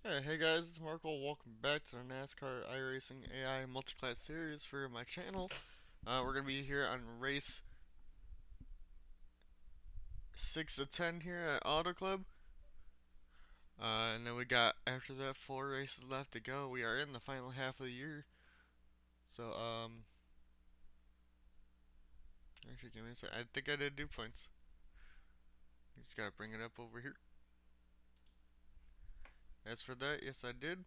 Hey guys, it's Marco. Welcome back to the Nascar Iracing AI Multiclass series for my channel. We're gonna be here on race 6 to 10 here at Auto Club. And then we got after that 4 races left to go. We are in the final half of the year. So actually give me a second. I think I did do points. Just gotta bring it up over here. As for that, yes I did.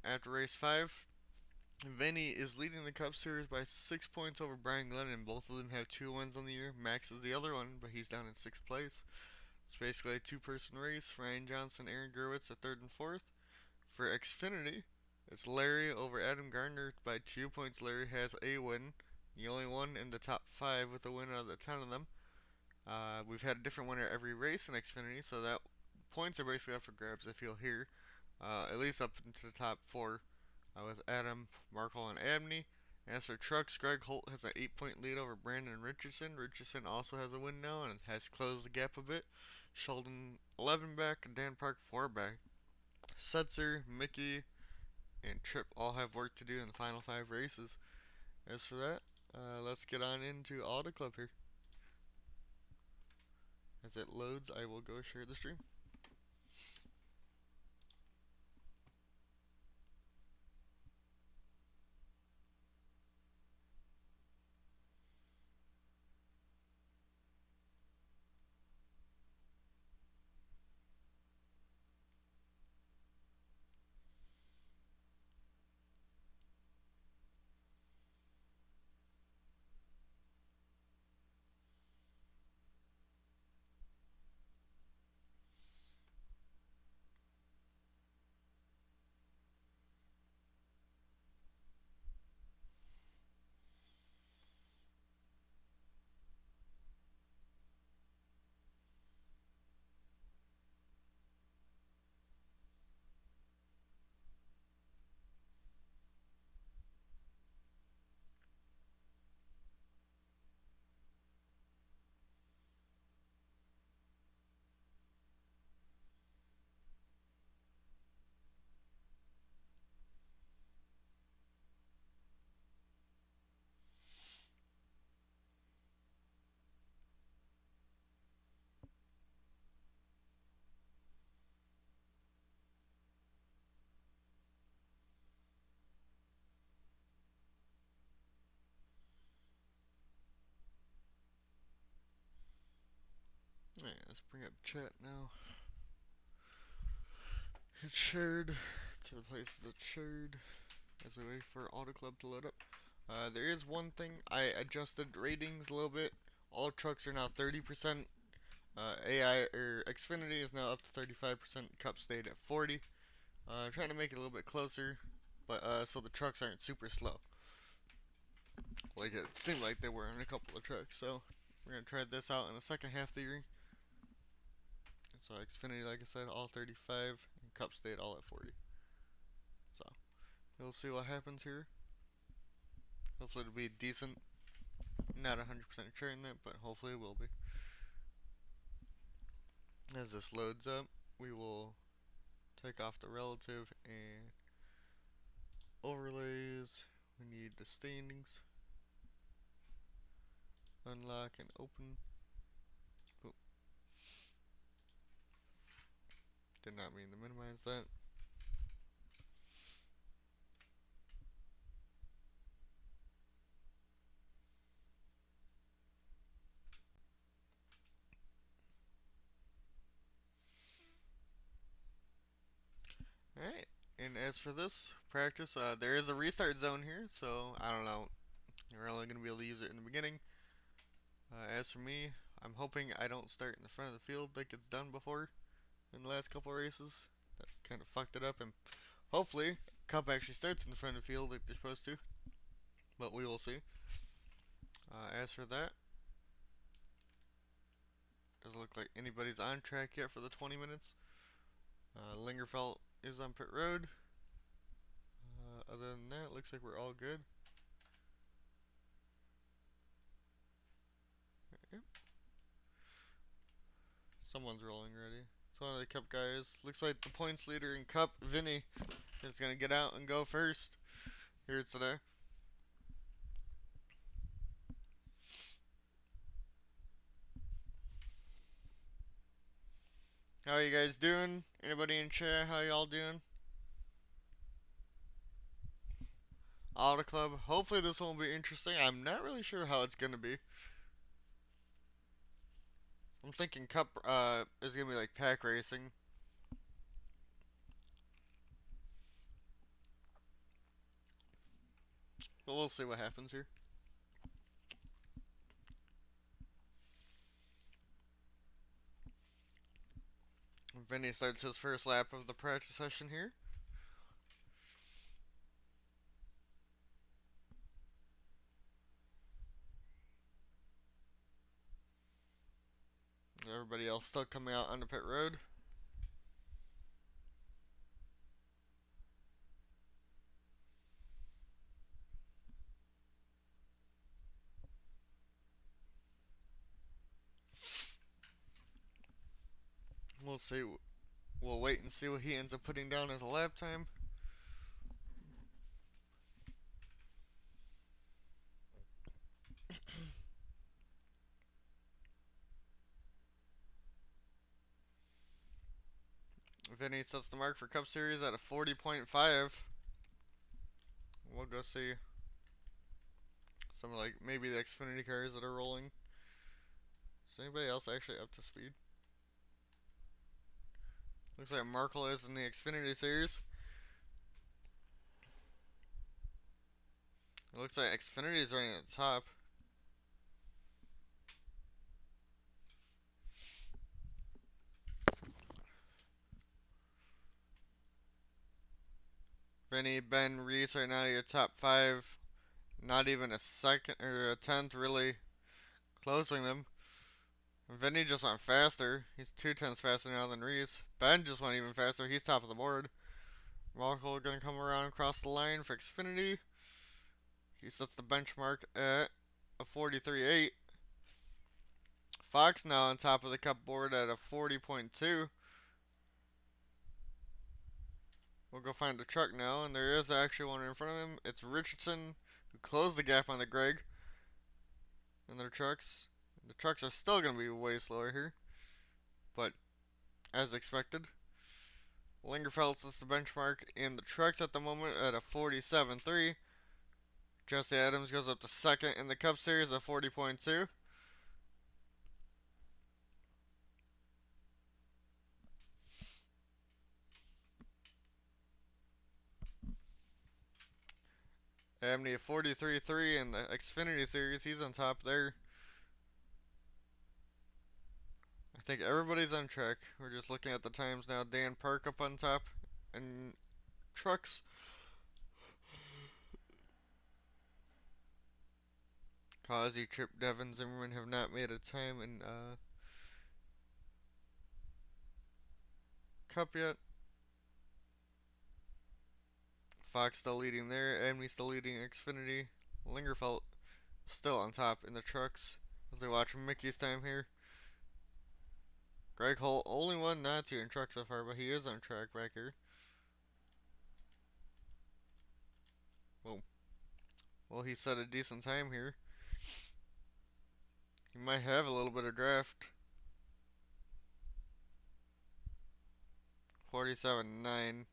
After race 5, Vinny is leading the Cup Series by 6 points over Brian Glenn, and both of them have 2 wins on the year. Max is the other one, but he's down in 6th place. It's basically a two-person race. Ryan Johnson, Aaron Gerwitz at 3rd and 4th. For Xfinity, it's Larry over Adam Gardner by 2 points. Larry has a win. The only one in the top 5 with a win out of the 10 of them. We've had a different winner every race in Xfinity, so that points are basically up for grabs if you'll hear. At least up into the top 4 with Adam, Markle, and Abney. As for trucks, Greg Holt has an 8-point lead over Brandon Richardson. Richardson also has a win now and has closed the gap a bit. Sheldon 11 back, and Dan Park 4 back. Setzer, Mickey, and Tripp all have work to do in the final 5 races. As for that, let's get on into Auto Club here. As it loads, I will go share the stream. Alright, let's bring up chat now. It's shared to the places that's shared as we wait for Auto Club to load up. There is one thing, I adjusted ratings a little bit. All trucks are now 30%. AI or Xfinity is now up to 35%. Cup stayed at 40. Trying to make it a little bit closer, but so the trucks aren't super slow, like it seemed like they were in a couple of trucks. So we're gonna try this out in the second half of the year. So Xfinity, like I said, all 35, and Cup stayed all at 40. So we'll see what happens here. Hopefully it'll be decent. Not 100% sure in that, but hopefully it will be. As this loads up, we will take off the relative and overlays. We need the standings. Unlock and open. Oh, did not mean to minimize that. Alright, and as for this practice, there is a restart zone here, so I don't know. You're only going to be able to use it in the beginning. As for me, I'm hoping I don't start in the front of the field like it's done before in the last couple of races. That kind of fucked it up, and hopefully, Cup actually starts in the front of the field like they're supposed to. But we will see. As for that, doesn't look like anybody's on track yet for the 20 minutes. Lingerfeld is on pit road. Other than that, looks like we're all good. Yep. Someone's rolling ready. It's one of the Cup guys. Looks like the points leader in Cup, Vinny, is going to get out and go first here today. How are you guys doing? Anybody in chat? How y'all doing? Auto Club. Hopefully this one will be interesting. I'm not really sure how it's going to be. I'm thinking Cup is going to be like pack racing. But we'll see what happens here. Vinny starts his first lap of the practice session here. Everybody else still coming out on the pit road. We'll see. We'll wait and see what he ends up putting down as a lap time. Vinny sets the mark for Cup Series at a 40.5. We'll go see some like maybe the Xfinity cars that are rolling. Is anybody else actually up to speed? Looks like Markle is in the Xfinity Series. It looks like Xfinity is running at the top. Vinny, Ben, Reese right now your top five. Not even a second or a tenth really closing them. Vinny just went faster. He's 2/10 faster now than Reese. Ben just went even faster. He's top of the board. Markle gonna come around across the line for Xfinity. He sets the benchmark at a 43.8. Fox now on top of the Cup board at a 40.2. We'll go find the truck now, and there is actually one in front of him. It's Richardson who closed the gap on the Greg and their trucks. The trucks are still going to be way slower here, but as expected. Lingerfeld sets the benchmark in the trucks at the moment at a 47.3. Jesse Adams goes up to second in the Cup Series at 40.2. Abney at 43.3 in the Xfinity Series. He's on top there. I think everybody's on track. We're just looking at the times now. Dan Park up on top and trucks. Causey, Chip, Devin, Zimmerman have not made a time in Cup yet. Fox still leading there. Abney still leading Xfinity. Lingerfeld still on top in the trucks. As they watch Mickey's time here. Greg Holt, only one not to in truck so far, but he is on track back here. Well, well, he set a decent time here. He might have a little bit of draft. 47.9.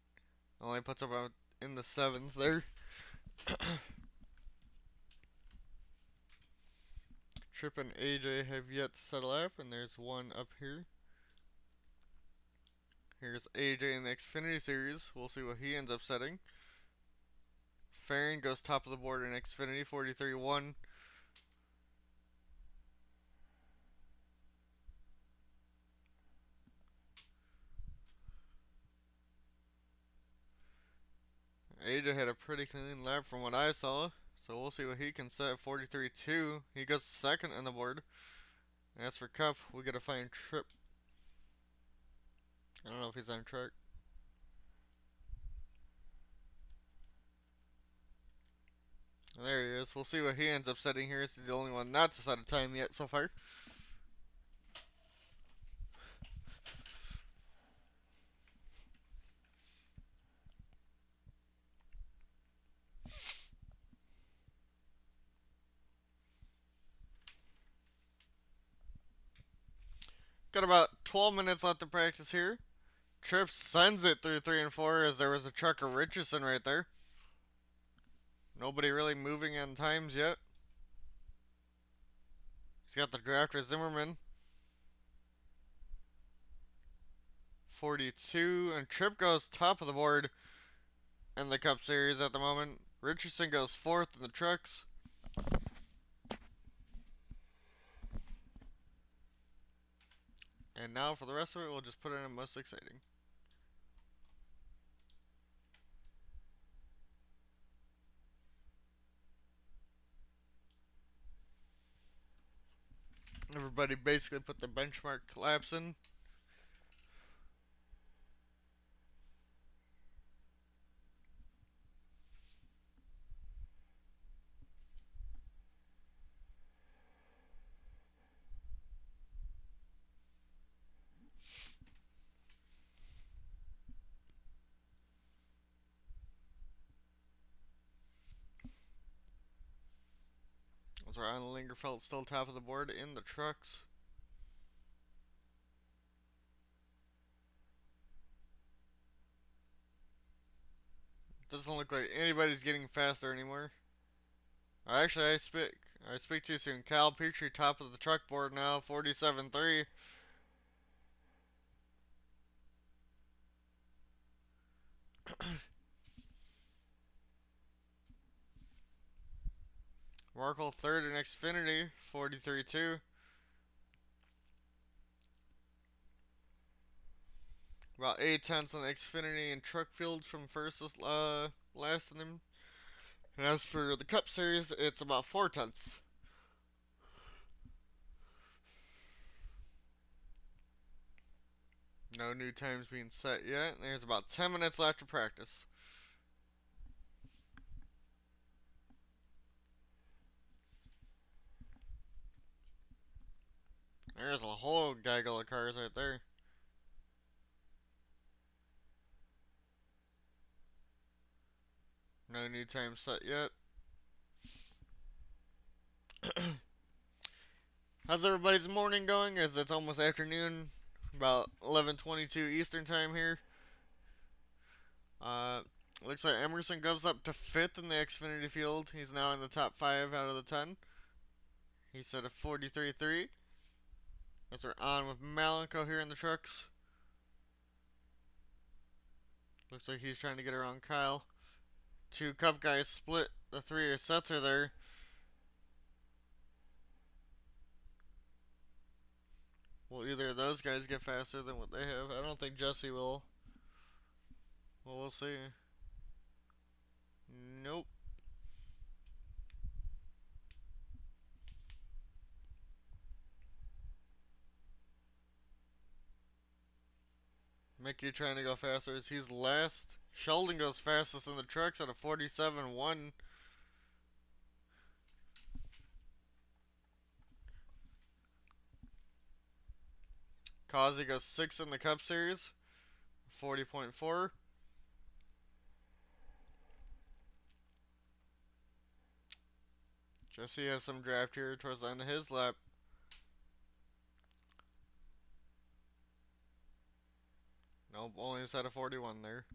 Only puts him out in the 7th there. Trip and AJ have yet to settle up, and there's one up here. Here's AJ in the Xfinity Series. We'll see what he ends up setting. Farron goes top of the board in Xfinity, 43.1. AJ had a pretty clean lap from what I saw, so we'll see what he can set. 43.2. He goes second on the board. As for Cup, we gotta find Trip. I don't know if he's on track. There he is. We'll see what he ends up setting here. He's the only one not to set a time yet so far. Got about 12 minutes left to practice here. Tripp sends it through 3 and 4 as there was a truck of Richardson right there. Nobody really moving on times yet. He's got the drafter Zimmerman. 42, and Tripp goes top of the board in the Cup Series at the moment. Richardson goes fourth in the trucks. And now for the rest of it, we'll just put in most exciting. Everybody basically put the benchmark collapse in. As Ryan Lingerfeld still top of the board in the trucks. Doesn't look like anybody's getting faster anymore. Actually, I speak too soon. Cal Petrie top of the truck board now, 47.3. Markle third in Xfinity, 43.2. About 8 tenths on the Xfinity and truck field from first to last in them. And as for the Cup Series, it's about 4 tenths. No new times being set yet. There's about 10 minutes left to practice. There's a whole gaggle of cars right there. No new time set yet. How's everybody's morning going? As it's almost afternoon, about 11:22 Eastern time here. Uh, Looks like Emerson goes up to fifth in the Xfinity field. He's now in the top 5 out of the 10. He's at a 43.3. As we're on with Malenko here in the trucks. Looks like he's trying to get around Kyle. Two Cup guys split. The 3 sets are there. Will either of those guys get faster than what they have? I don't think Jesse will. Well, we'll see. Nope. Mickey trying to go faster as he's last. Sheldon goes fastest in the trucks at a 47.1. Causey goes 6th in the Cup Series, 40.4. Jesse has some draft here towards the end of his lap. Nope, only a set of 41 there.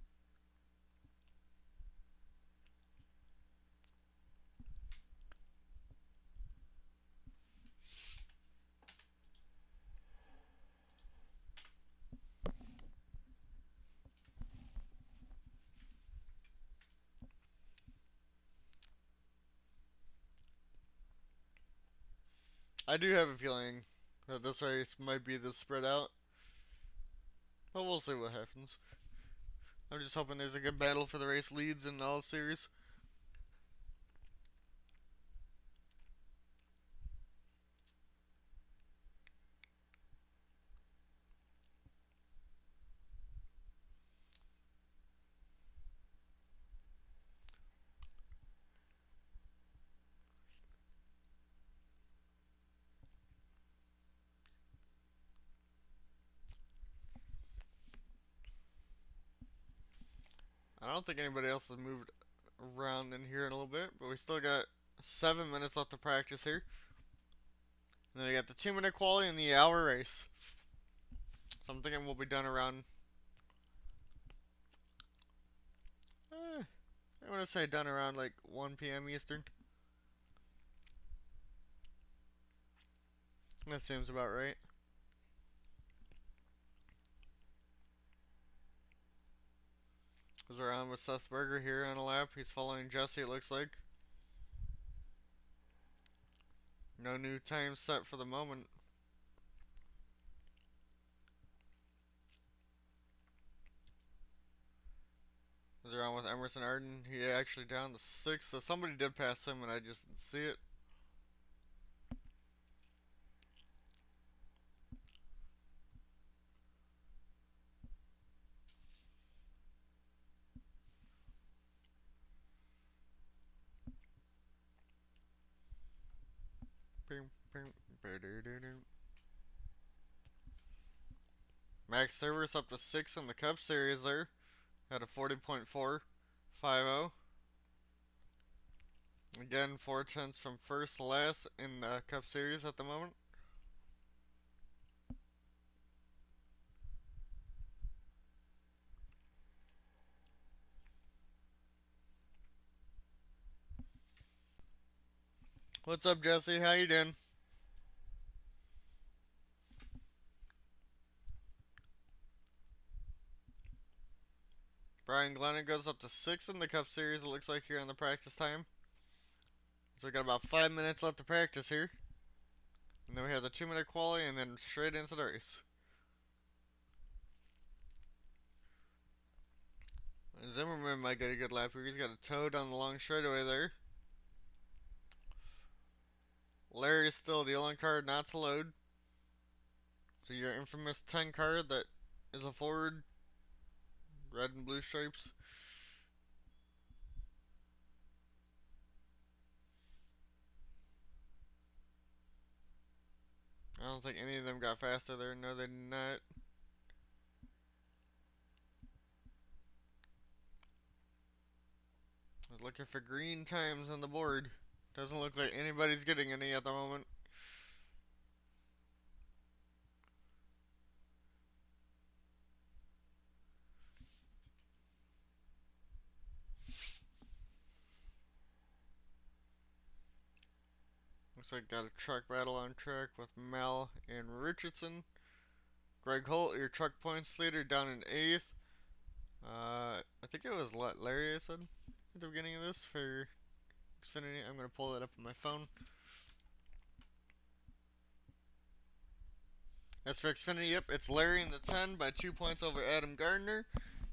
I do have a feeling that this race might be this spread out, but we'll see what happens. I'm just hoping there's a good battle for the race leads in all series. I don't think anybody else has moved around in here in a little bit, but we still got 7 minutes left to practice here. And then we got the 2 minute quality and the hour race. So I'm thinking we'll be done around, I want to say done around like 1 p.m. Eastern. That seems about right. Goes around with Seth Berger here on a lap. He's following Jesse, it looks like. No new time set for the moment. Goes around with Emerson Arden. He actually down to 6, so somebody did pass him and I just didn't see it. Max Service up to 6 in the Cup Series there. At a 40.450. Again, 4 tenths from first to last in the Cup Series at the moment. What's up, Jesse? How you doing? Brian Glennon goes up to 6 in the Cup Series, it looks like, here on the practice time. So we got about 5 minutes left to practice here. And then we have the 2 minute quali and then straight into the race. Zimmerman might get a good lap here. He's got a toe down the long straightaway there. Larry is still the only card not to load. So your infamous 10 card that is a forward, red and blue stripes. I don't think any of them got faster there. No, they did not. I was looking for green times on the board. Doesn't look like anybody's getting any at the moment. Looks like got a truck battle on track with Mel and Richardson. Greg Holt, your truck points leader, down in 8th. I think it was Larry, I said at the beginning of this for Xfinity. I'm going to pull it up on my phone. As for Xfinity, yep, it's Larry in the 10 by 2 points over Adam Gardner.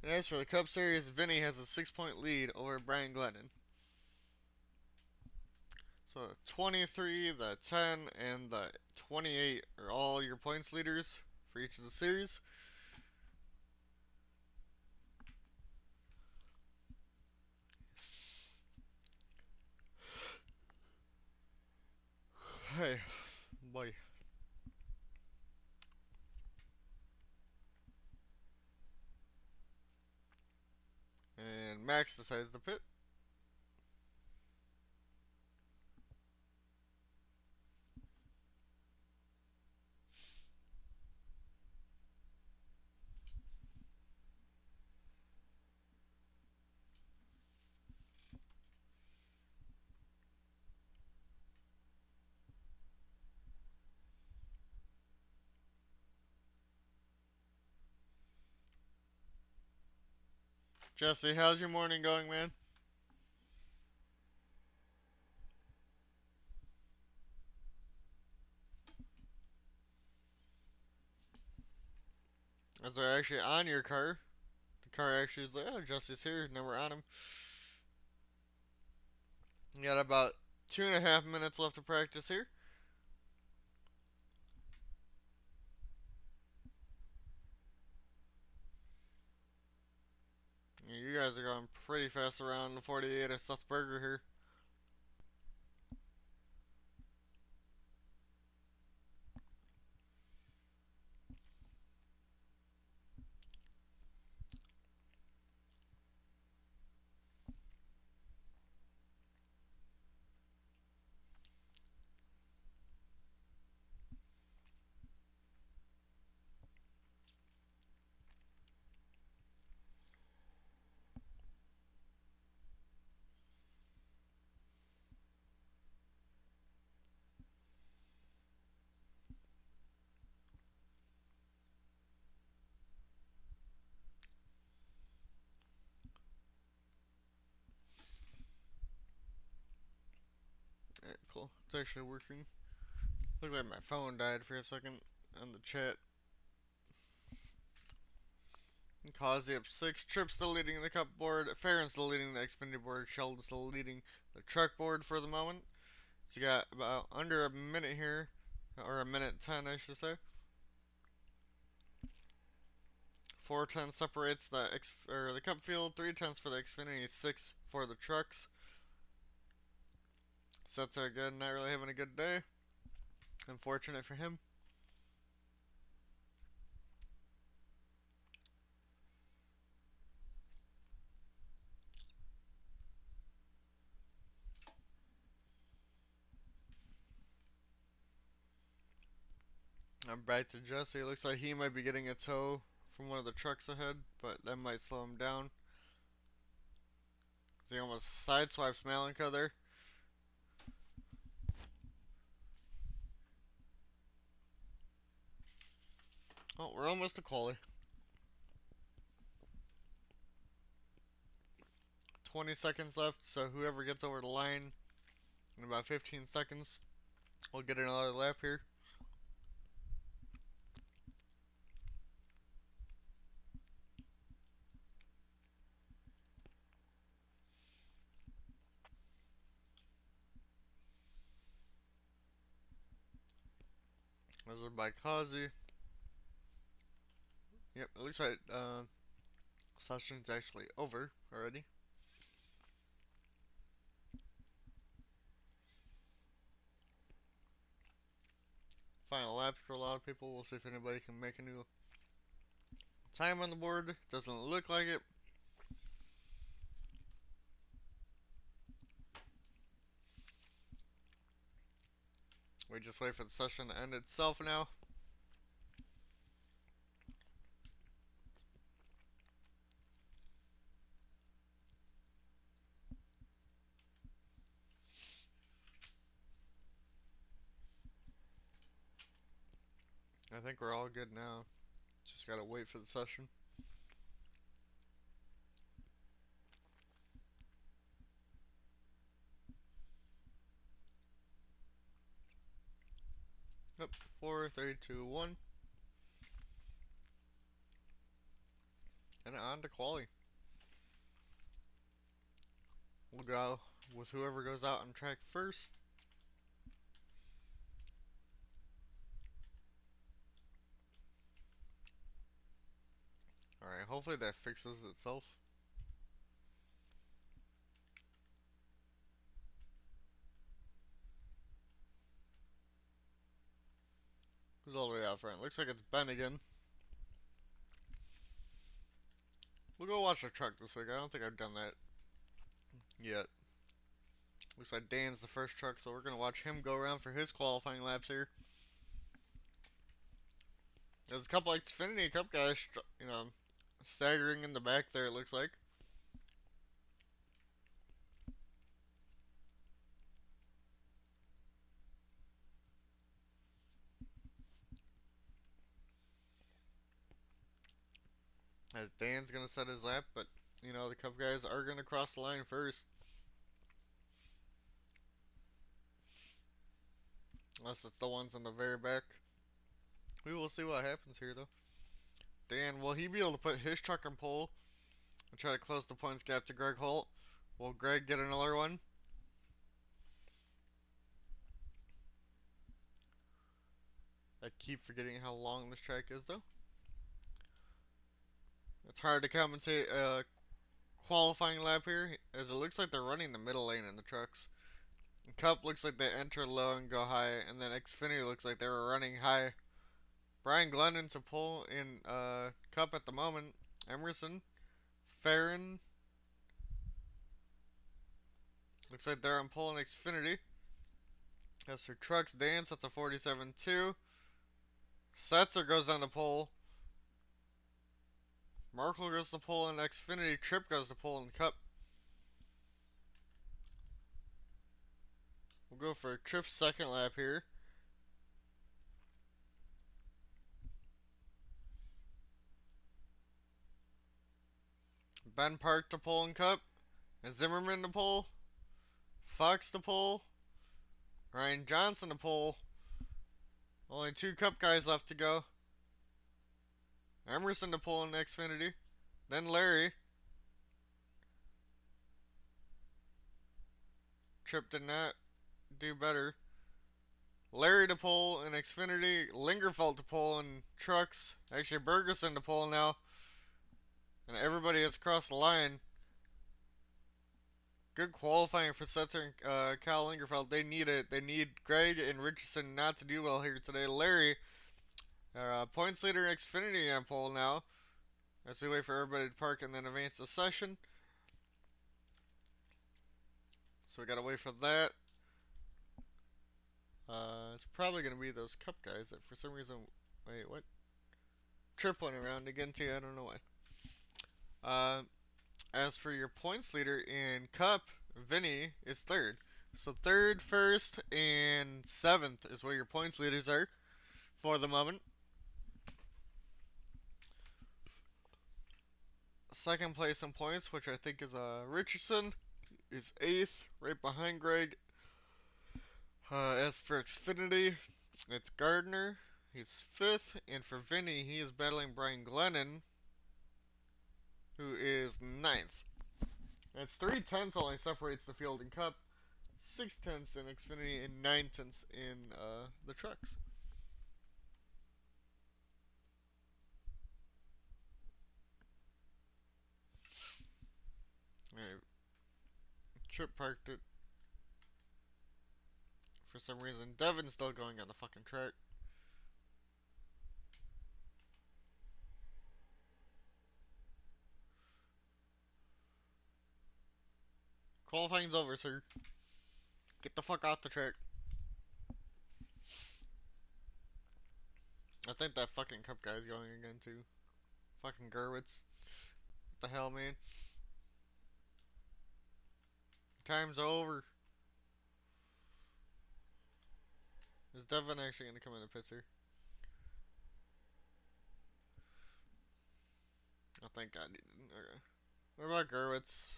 And as for the Cup Series, Vinny has a 6 point lead over Brian Glennon. So the 23, the 10, and the 28 are all your points leaders for each of the series. Hey, boy. And Max decides to pit. Jesse, how's your morning going, man? As they're actually on your car, the car actually is like, oh, Jesse's here. Now we're on him. You got about 2.5 minutes left to practice here. You guys are going pretty fast around the 48 of Seth Berger here. It's actually working. Looked like my phone died for a second on the chat. Causey up 6. Trip still leading the cup board. Farron still leading the Xfinity board. Sheldon still leading the truck board for the moment. So you got about under a minute here, or a minute 10, I should say. 4:10 separates the cup field. 3:10 for the Xfinity. 6 for the trucks. Sets are good. Not really having a good day. Unfortunate for him. I'm back to Jesse. Looks like he might be getting a tow from one of the trucks ahead, but that might slow him down. He almost sideswipes Malenka there. Oh, we're almost to quali. 20 seconds left, so whoever gets over the line in about 15 seconds will get another lap here. Measured by Kazi. Yep, it looks like session's actually over already. Final laps for a lot of people. We'll see if anybody can make a new time on the board. Doesn't look like it. We just wait for the session to end itself now. I think we're all good now. Just gotta wait for the session. Yep, 4, 3, 2, 1. And on to quali. We'll go with whoever goes out on track first. Alright, hopefully that fixes itself. Who's all the way out front? Looks like it's Ben again. We'll go watch the truck this week. I don't think I've done that yet. Looks like Dan's the first truck, so we're gonna watch him go around for his qualifying laps here. There's a couple Xfinity Cup guys, staggering in the back there, it looks like. As Dan's gonna set his lap, but the Cup guys are gonna cross the line first. Unless it's the ones in the very back. We will see what happens here though. Dan, will he be able to put his truck on pole and try to close the points gap to Greg Holt? Will Greg get another one? I keep forgetting how long this track is though. It's hard to commentate a qualifying lap here, as it looks like they're running the middle lane in the trucks. Cup looks like they enter low and go high, and then Xfinity looks like they were running high. Brian Glennon to pull in Cup at the moment. Emerson, Farron, looks like they're on pole in Xfinity. As for trucks, Dance at the 47-2. Setzer goes on the pole. Markle goes to pole in Xfinity. Tripp goes to pole in Cup. We'll go for Tripp's second lap here. Ben Park to pole in Cup. And Zimmerman to pole. Fox to pole. Ryan Johnson to pole. Only 2 Cup guys left to go. Emerson to pole in Xfinity. Then Larry. Tripp did not do better. Larry to pole in Xfinity. Lingerfeld to pole in trucks. Actually, Bergeson to pole now. And everybody has crossed the line. Good qualifying for Setzer and Kyle Lingerfeld. They need it. They need Greg and Richardson not to do well here today. Larry, points leader Xfinity on pole now. As we wait for everybody to park and then advance the session. So we gotta wait for that. It's probably gonna be those Cup guys that for some reason. Wait, what? Tripling around again too. I don't know why. Uh, as for your points leader in Cup, Vinny is third. So third, first, and seventh is where your points leaders are for the moment. Second place in points, which I think is Richardson, is eighth, right behind Greg. As for Xfinity, it's Gardner. He's fifth, and for Vinny, he is battling Brian Glennon, who is ninth. That's 3 tenths only separates the field in Cup, 6 tenths in Xfinity, and 9 tenths in the trucks. Alright, Chip parked it for some reason. Devin's still going on the fucking track. Qualifying's over, sir. Get the fuck off the track. I think that fucking Cup guy's going again, too. Fucking Gerwitz. What the hell, man? Time's over. Is Devin actually gonna come in the pits here? Oh, thank God he didn't. Okay. What about Gerwitz?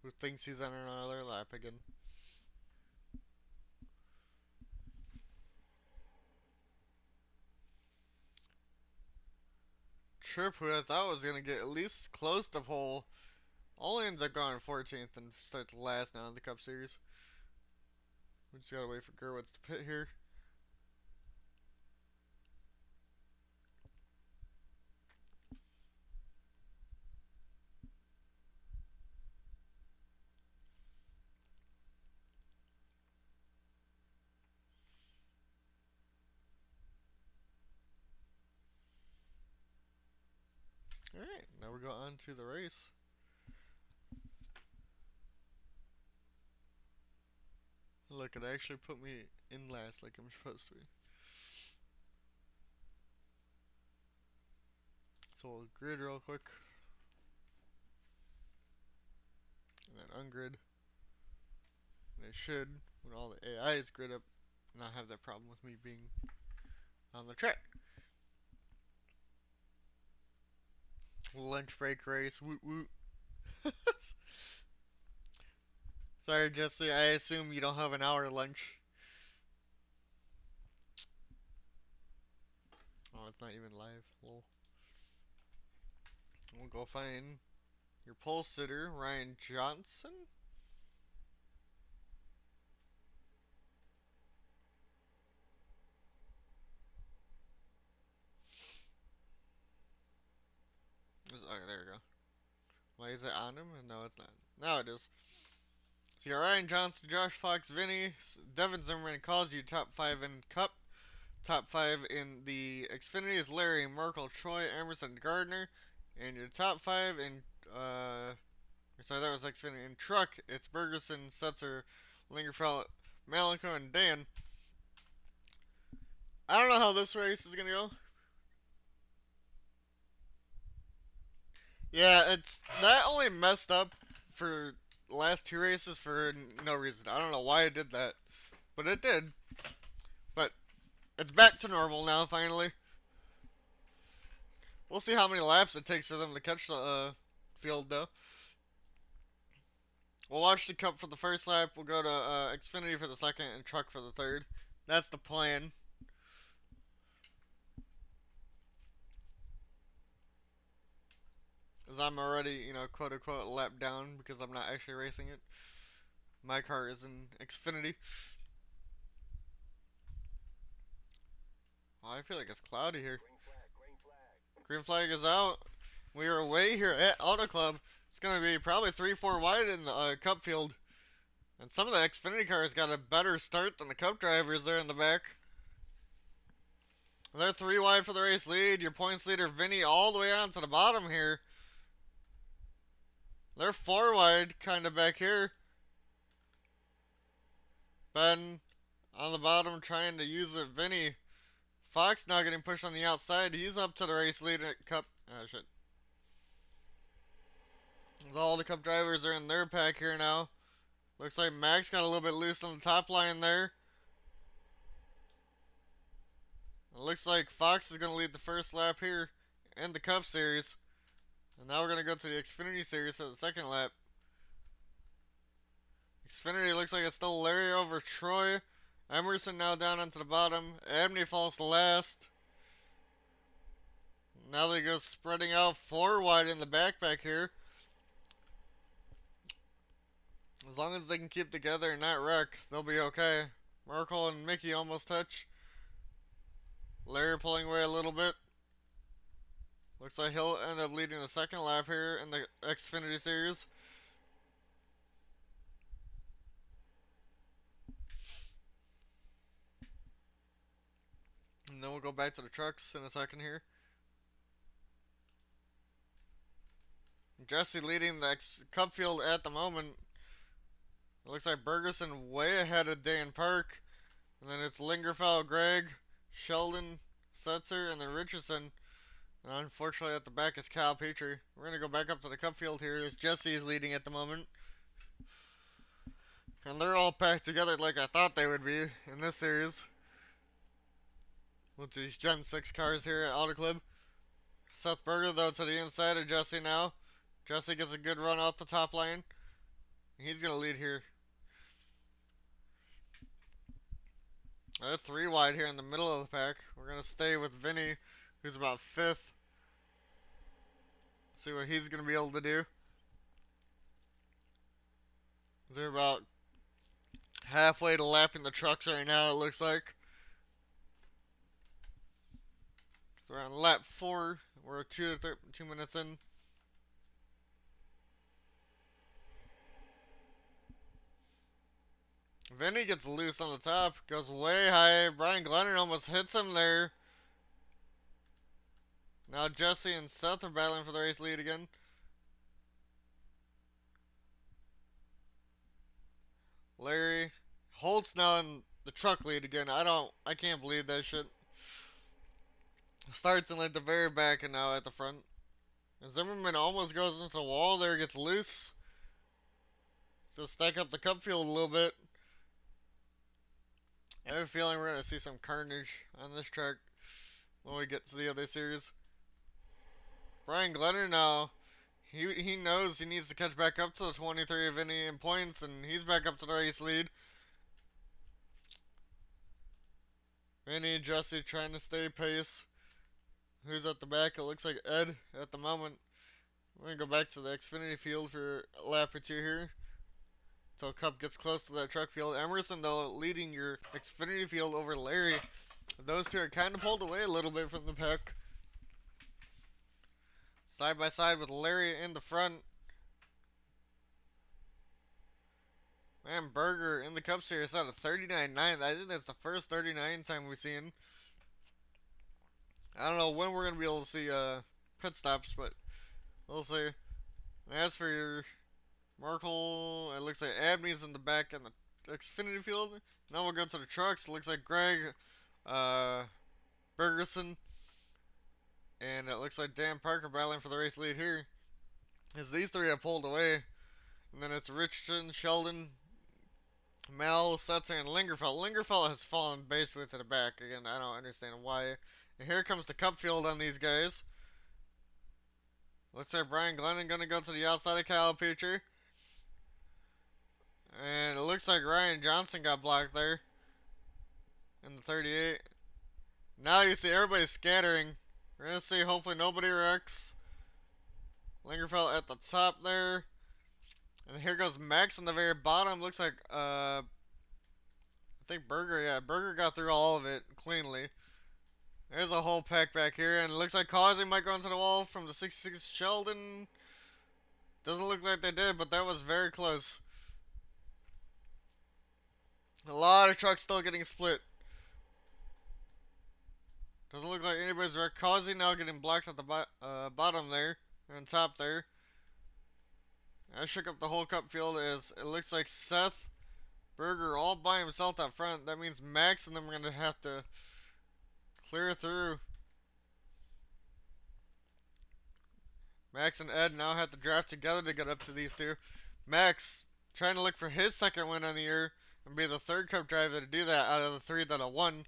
Who thinks he's on another lap again? Tripp, who I thought was gonna get at least close to pole, only ends up going 14th and starts last now in the Cup Series. We just gotta wait for Gerwitz to pit here. Alright, now we go on to the race. Look, it actually put me in last like I'm supposed to be. So we'll grid real quick. And then ungrid. And it should, when all the AIs grid up, not have that problem with me being on the track. Lunch break race, woot woot. Sorry, Jesse, I assume you don't have an hour lunch. Oh, it's not even live. Lol. We'll go find your pole sitter, Ryan Johnson. Okay, there we go. Why is it on him? No, it's not. Now it is. So you got Ryan Johnson, Josh Fox, Vinny, Devin Zimmerman calls you top 5 in Cup. Top 5 in the Xfinity is Larry, Merkel, Troy, Emerson, Gardner. And your top 5 in, sorry, that was Xfinity. In Truck, it's Bergerson, Setzer, Lingerfeld, Malenko, and Dan. I don't know how this race is going to go. Yeah, it's that only messed up for the last 2 races for no reason. I don't know why it did that, but it did. But it's back to normal now, finally. We'll see how many laps it takes for them to catch the field, though. We'll watch the Cup for the first lap. We'll go to Xfinity for the second and Truck for the third. That's the plan. As I'm already, quote unquote, lap down because I'm not actually racing it. My car is in Xfinity. Oh, I feel like it's cloudy here. Green flag is out. We are away here at Auto Club. It's going to be probably 3-4 wide in the Cup field. And some of the Xfinity cars got a better start than the Cup drivers there in the back. They're 3 wide for the race lead. Your points leader, Vinny, all the way on to the bottom here. They're 4 wide, kind of back here. Ben on the bottom trying to use it. Vinny. Fox now getting pushed on the outside. He's up to the race lead at Cup. Oh, shit. All the Cup drivers are in their pack here now. Looks like Max got a little bit loose on the top line there. It looks like Fox is going to lead the first lap here in the Cup Series. And now we're going to go to the Xfinity Series for the second lap. Xfinity looks like it's still Larry over Troy. Emerson now down onto the bottom. Abney falls to last. Now they go spreading out 4 wide in the backpack here. As long as they can keep together and not wreck, they'll be okay. Merkel and Mickey almost touch. Larry pulling away a little bit. Looks like he'll end up leading the second lap here in the Xfinity Series. And then we'll go back to the trucks in a second here. Jesse leading the Cup field at the moment. It looks like Bergerson way ahead of Dan Park. And then it's Lingerfeld, Greg, Sheldon, Setzer, and then Richardson. And unfortunately at the back is Kyle Petrie. We're going to go back up to the Cup field here as Jesse is leading at the moment. And they're all packed together like I thought they would be in this series. With these Gen 6 cars here at Auto Club. Seth Berger though to the inside of Jesse now. Jesse gets a good run off the top line. He's going to lead here. They're 3 wide here in the middle of the pack. We're going to stay with Vinny, who's about 5th. See what he's going to be able to do. They're about halfway to lapping the trucks right now, it looks like. So we're on lap 4. We're 2 minutes in. Vinny gets loose on the top, goes way high. Brian Glennon almost hits him there. Now Jesse and Seth are battling for the race lead again. Larry Holt's now in the truck lead again. I can't believe that shit. Starts in like the very back and now at the front. Zimmerman almost goes into the wall there, gets loose. So stack up the Cup field a little bit. I have a feeling we're going to see some carnage on this track when we get to the other series. Brian Glennon now, he knows he needs to catch back up to the 23 of Vinny in points, and he's back up to the race lead. Vinny and Jesse trying to stay pace. Who's at the back? It looks like Ed at the moment. We're going to go back to the Xfinity field for a lap or two here. Until Cup gets close to that truck field. Emerson, though, leading your Xfinity field over Larry. Those two are kind of pulled away a little bit from the pack. Side by side with Larry in the front. Man, Berger in the Cup Series at a 39.9. I think that's the first 39 time we've seen. I don't know when we're going to be able to see pit stops, but we'll see. And as for your Merkel, it looks like Abney's in the back in the Xfinity field. Now we'll go to the trucks. It looks like Greg, Bergerson, and it looks like Dan Parker battling for the race lead here. As these three have pulled away. And then it's Richardson, Sheldon, Mel, Setzer, and Lingerfeld. Lingerfeld has fallen basically to the back. Again, I don't understand why. And here comes the Cup field on these guys. Looks like Brian Glennon going to go to the outside of Kyle Petrie. And it looks like Ryan Johnson got blocked there in the 38. Now you see everybody scattering. We're going to see hopefully nobody wrecks. Lingerfeld at the top there. And here goes Max on the very bottom. Looks like, I think Berger, yeah, Berger got through all of it cleanly. There's a whole pack back here, and it looks like Causey might go into the wall from the 66 Sheldon. Doesn't look like they did, but that was very close. A lot of trucks still getting split. Doesn't look like anybody's wrecked. Causey now getting blocked at the bottom there, and top there. I shook up the whole cup field as it looks like Seth Berger all by himself up front. That means Max and them are going to have to clear through. Max and Ed now have to draft together to get up to these two. Max trying to look for his second win on the year and be the third cup driver to do that out of the three that have won.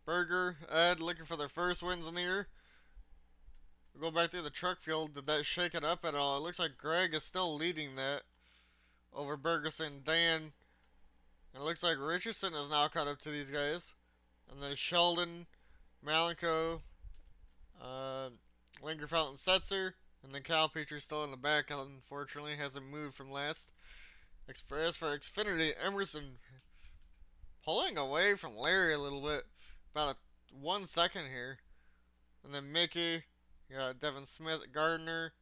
Berger, Ed looking for their first wins in the year. We'll go back through the truck field. Did that shake it up at all? It looks like Greg is still leading that over Bergerson, Dan. And it looks like Richardson is now caught up to these guys. And then Sheldon, Malenko, uh, Lingerfeld and Setzer. And then Cal Petrie still in the back, unfortunately, hasn't moved from last. As for Xfinity, Emerson pulling away from Larry a little bit. About 1 second here. And then Mickey, you got Devin Smith, Gardner,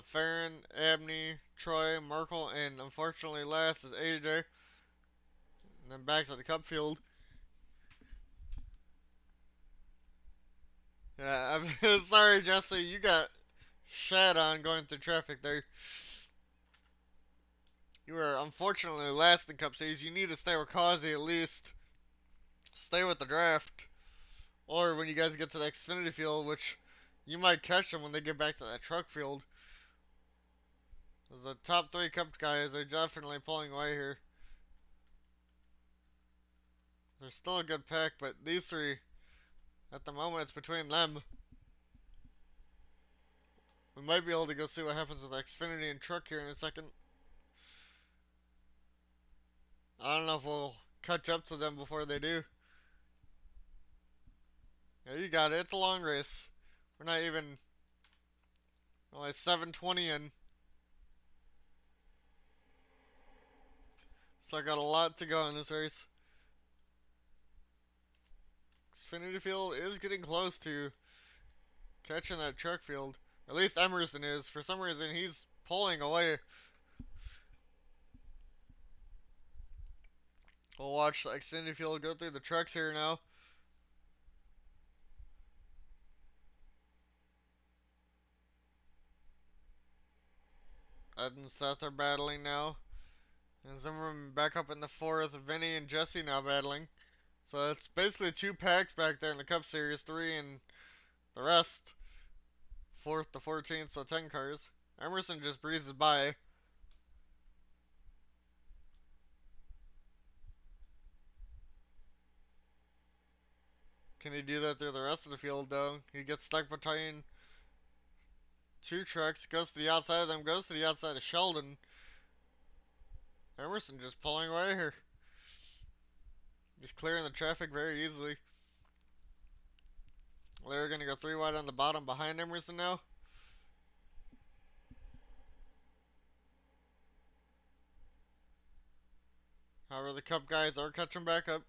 Farron, Abney, Troy, Merkel, and unfortunately last is AJ. And then back to the cup field. Yeah, I'm sorry, Jesse, you got shat on going through traffic there. You were unfortunately last in Cup Series. You need to stay with Causey at least. Stay with the draft. Or when you guys get to the Xfinity field, which you might catch them when they get back to that truck field. The top three Cup guys are definitely pulling away here. They're still a good pack, but these three, at the moment, it's between them. We might be able to go see what happens with Xfinity and truck here in a second. I don't know if we'll catch up to them before they do. Yeah, you got it. It's a long race. We're not even only 7:20 in. So I got a lot to go in this race. Xfinity field is getting close to catching that truck field. At least Emerson is. For some reason, he's pulling away. We'll watch the Xfinity field go through the trucks here now. Ed and Seth are battling now. And Zimmerman back up in the fourth. Vinny and Jesse now battling. So it's basically two packs back there in the Cup Series. Three and the rest. Fourth to 14th, so 10 cars. Emerson just breezes by. Can he do that through the rest of the field, though? He gets stuck between two trucks, goes to the outside of them, goes to the outside of Sheldon. Emerson just pulling away here. Just clearing the traffic very easily. They're going to go 3 wide on the bottom behind Emerson now. However, the Cup guys are catching back up.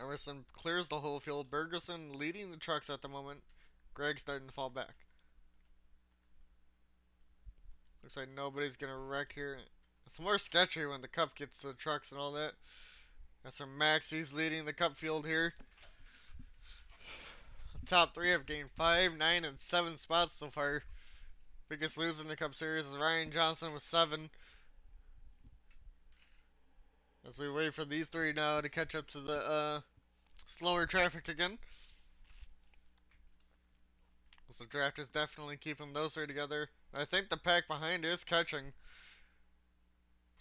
Emerson clears the whole field. Bergerson leading the trucks at the moment. Greg starting to fall back. Looks like nobody's going to wreck here. It's more sketchy when the Cup gets to the trucks and all that. That's from Max. He's leading the Cup field here. The top three have gained 5, 9, and 7 spots so far. Biggest loser in the Cup Series is Ryan Johnson with 7. As we wait for these three now to catch up to the slower traffic again. So the draft is definitely keeping those three together. I think the pack behind is catching.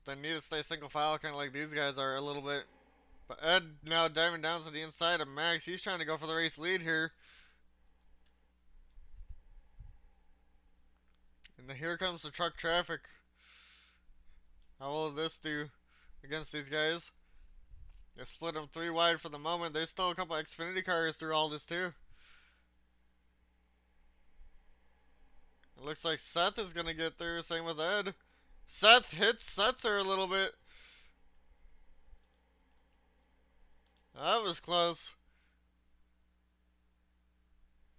But they need to stay single file, kind of like these guys are a little bit. But Ed now diving down to the inside of Max. He's trying to go for the race lead here. And here comes the truck traffic. How will this do against these guys? They split them 3 wide for the moment. There's still a couple Xfinity cars through all this too. It looks like Seth is going to get through. Same with Ed. Seth hits Setzer a little bit. That was close.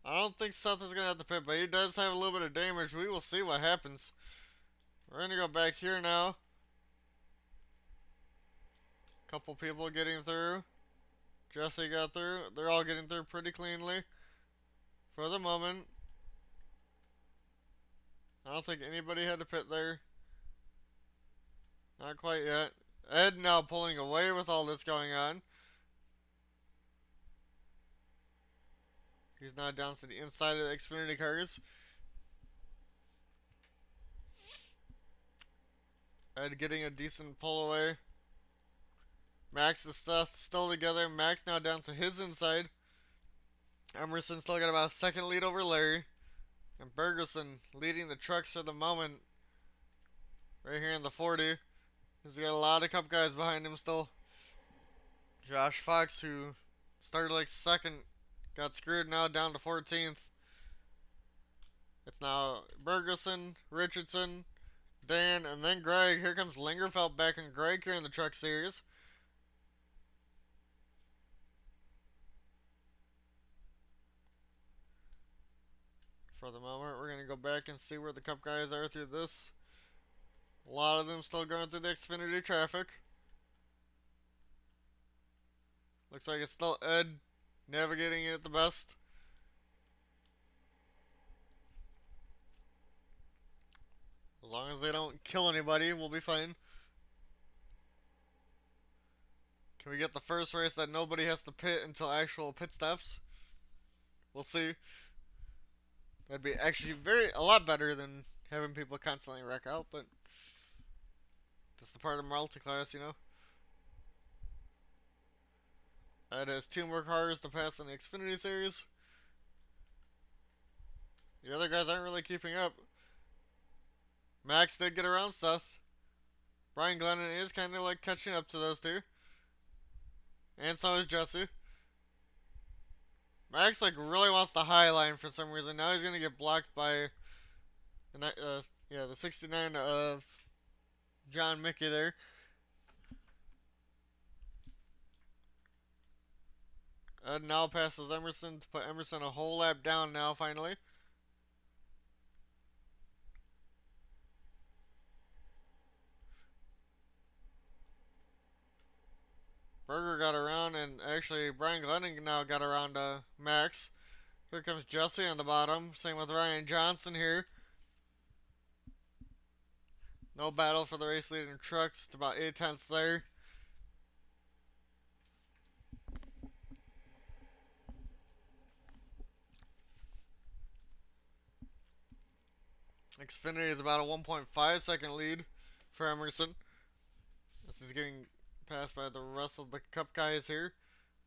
I don't think Seth is going to have to pit, but he does have a little bit of damage. We will see what happens. We're going to go back here now. Couple people getting through. Jesse got through. They're all getting through pretty cleanly for the moment. I don't think anybody had to pit there. Not quite yet. Ed now pulling away with all this going on. He's now down to the inside of the Xfinity cars. Ed getting a decent pull away. Max is still together. Max now down to his inside. Emerson still got about a second lead over Larry. And Bergerson leading the trucks for the moment. Right here in the 40. He's got a lot of Cup guys behind him still. Josh Fox, who started like second, got screwed now down to 14th. It's now Bergerson, Richardson, Dan, and then Greg. Here comes Lingerfeld back and Greg here in the truck series. For the moment, we're going to go back and see where the Cup guys are through this. A lot of them still going through the Xfinity traffic. Looks like it's still Ed navigating it the best. As long as they don't kill anybody, we'll be fine. Can we get the first race that nobody has to pit until actual pit stops? We'll see. That'd be actually a lot better than having people constantly wreck out, but just the part of Multiclass, you know. Ed has 2 more cars to pass in the Xfinity Series. The other guys aren't really keeping up. Max did get around Seth. Brian Glennon is kind of like catching up to those two. And so is Jesse. Max like really wants the high line for some reason. Now he's going to get blocked by the 69 of John Mickey there. Ed now passes Emerson to put Emerson a whole lap down now finally. Berger got around, and actually Brian Glennon now got around Max. Here comes Jesse on the bottom. Same with Ryan Johnson here. No battle for the race leading trucks. It's about 8/10 there. Xfinity is about a 1.5 second lead for Emerson. This is getting passed by the rest of the Cup guys here.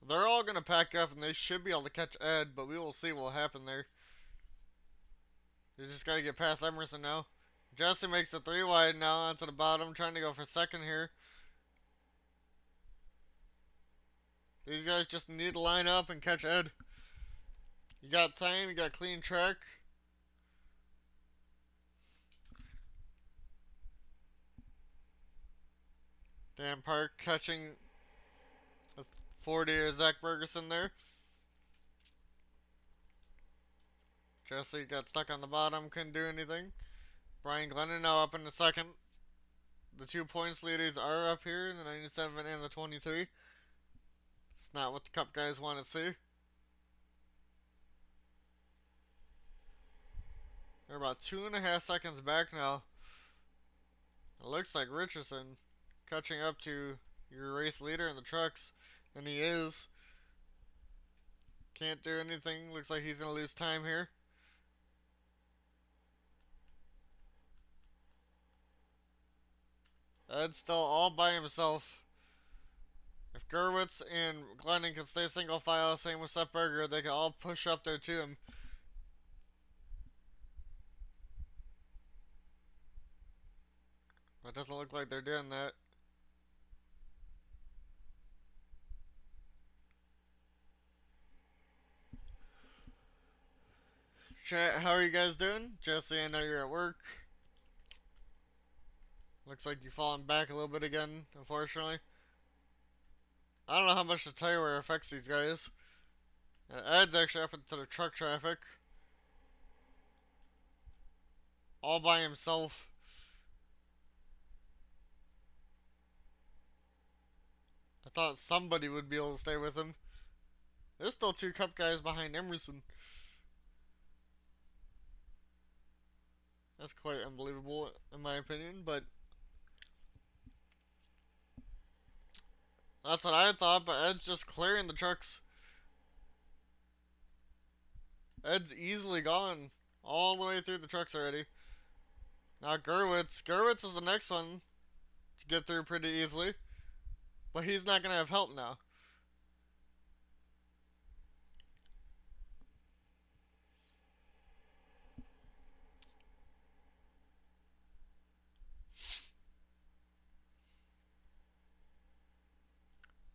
They're all going to pack up and they should be able to catch Ed, but we will see what will happen there. You just got to get past Emerson now. Jesse makes it 3 wide now onto the bottom, trying to go for second here. These guys just need to line up and catch Ed. You got time, you got clean track. Dan Park catching a 40 or Zach Bergerson there. Jesse got stuck on the bottom, couldn't do anything. Brian Glennon now up in the second. The 2 points leaders are up here, the 97 and the 23. It's not what the Cup guys want to see. They're about 2.5 seconds back now. It looks like Richardson catching up to your race leader in the trucks, and he is. Can't do anything. Looks like he's going to lose time here. Ed's still all by himself. If Gerwitz and Glennon can stay single file, same with Seth Berger, they can all push up there to him. It doesn't look like they're doing that. Chat, how are you guys doing? Jesse, I know you're at work. Looks like you've fallen back a little bit again, unfortunately. I don't know how much the tire wear affects these guys. Ed's actually up into the truck traffic. All by himself. I thought somebody would be able to stay with him. There's still two cup guys behind Emerson. That's quite unbelievable, in my opinion, but that's what I thought, but Ed's just clearing the trucks. Ed's easily gone all the way through the trucks already. Now Gerwitz. Gerwitz is the next one to get through pretty easily, but he's not going to have help now.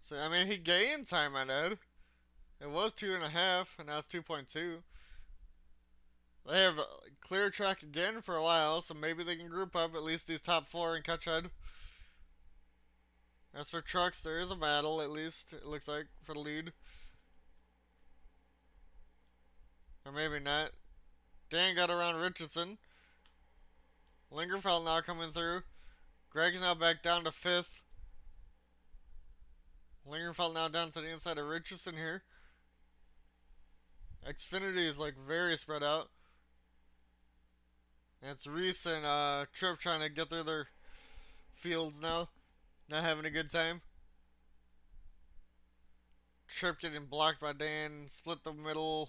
So, I mean, he gained time on Ed. It was 2.5, and now it's 2.2. They have a clear track again for a while, so maybe they can group up at least these top four and catch Ed. As for trucks, there is a battle, at least, it looks like, for the lead. Or maybe not. Dan got around Richardson. Lingerfeld now coming through. Greg's now back down to 5th. Lingerfeld now down to the inside of Richardson here. Xfinity is like very spread out. And it's Reese and Tripp trying to get through their fields now. Not having a good time. Tripp getting blocked by Dan. Split the middle.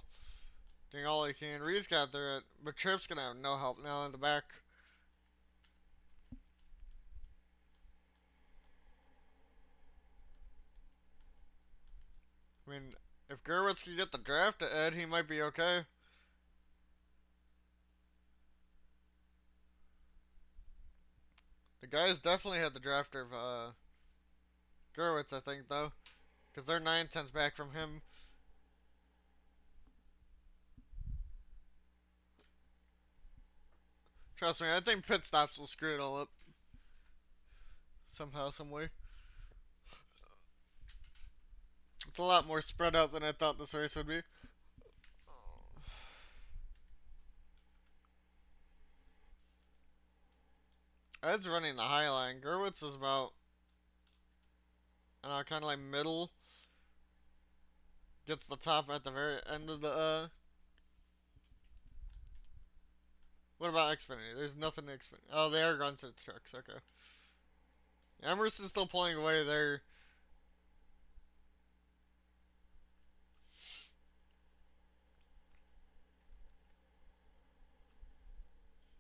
Doing all he can. Reese got through it. But Tripp's going to have no help now in the back. I mean, if Gerwitz can get the draft to Ed, he might be okay. The guys definitely had the draft of Gerwitz, I think, though. Because they're 9/10 back from him. Trust me, I think pit stops will screw it all up. Somehow, someway. It's a lot more spread out than I thought this race would be. Ed's running the high line. Gerwitz is about, I don't know, kind of like middle. Gets the top at the very end of the, What about Xfinity? There's nothing to Xfinity. Oh, they are going to the trucks, okay. Emerson's still pulling away there.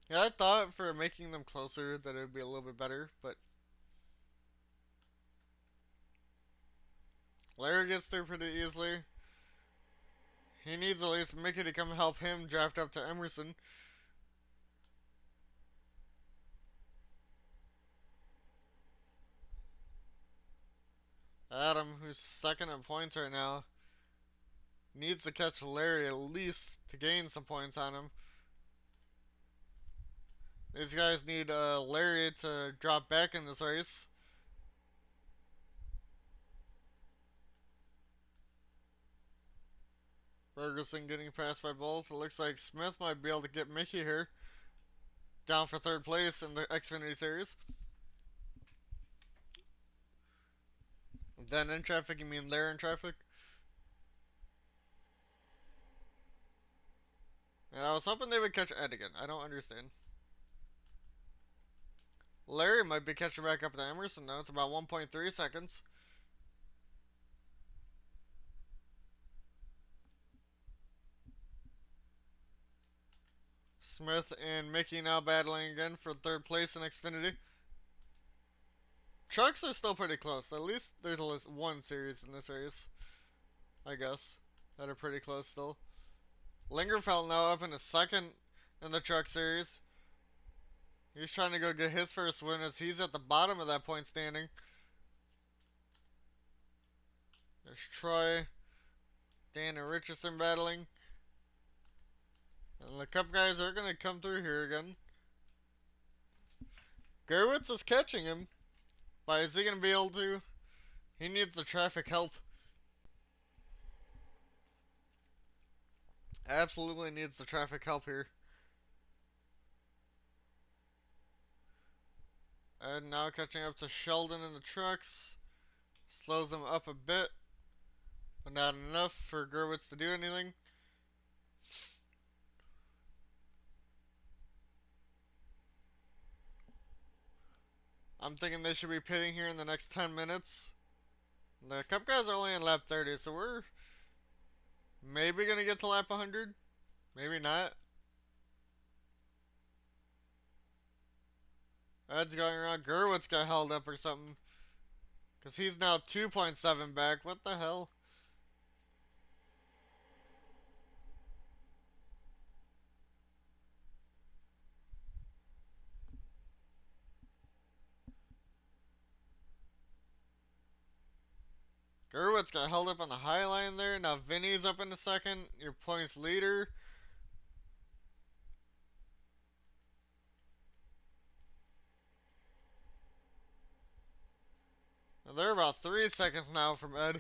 Yeah, I thought for making them closer that it would be a little bit better, but Larry gets through pretty easily. He needs at least Mickey to come help him draft up to Emerson. Adam, who's second in points right now, needs to catch Larry at least to gain some points on him. These guys need Larry to drop back in this race. Ferguson getting passed by both. It looks like Smith might be able to get Mickey here. Down for third place in the Xfinity Series. Then in traffic, you mean they're in traffic? And I was hoping they would catch Ed again. I don't understand. Larry might be catching back up to Emerson now. It's about 1.3 seconds. Smith and Mickey now battling again for third place in Xfinity. Trucks are still pretty close. At least there's at least one series in this race, I guess, that are pretty close still. Lingerfeld now up in a second in the truck series. He's trying to go get his first win as he's at the bottom of that point standing. There's Troy, Dan, and Richardson battling. And the Cup guys are going to come through here again. Gerwitz is catching him. But is he going to be able to? He needs the traffic help. Absolutely needs the traffic help here. And now catching up to Sheldon in the trucks. Slows him up a bit. But not enough for Gerwitz to do anything. I'm thinking they should be pitting here in the next 10 minutes. The Cup guys are only in lap 30, so we're maybe going to get to lap 100. Maybe not. Ed's going around. Gerwitz got held up or something. Because he's now 2.7 back. What the hell? Gerwitz got held up on the high line there. Now Vinny's up in the second. Your points leader. Now they're about 3 seconds now from Ed.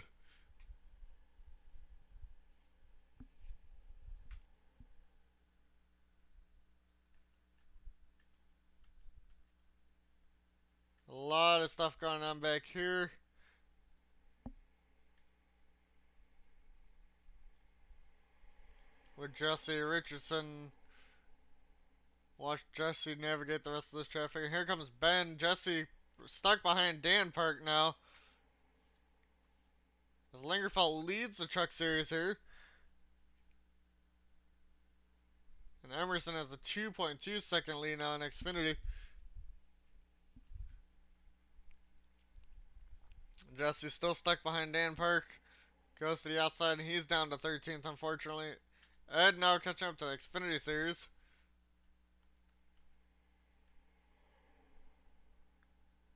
A lot of stuff going on back here. With Jesse Richardson. Watch Jesse navigate the rest of this traffic. And here comes Ben. Jesse stuck behind Dan Park now. As Lingerfeld leads the truck series here. And Emerson has a 2.2 second lead now in Xfinity. Jesse's still stuck behind Dan Park. Goes to the outside and he's down to 13th, unfortunately. Ed now catching up to the Xfinity series.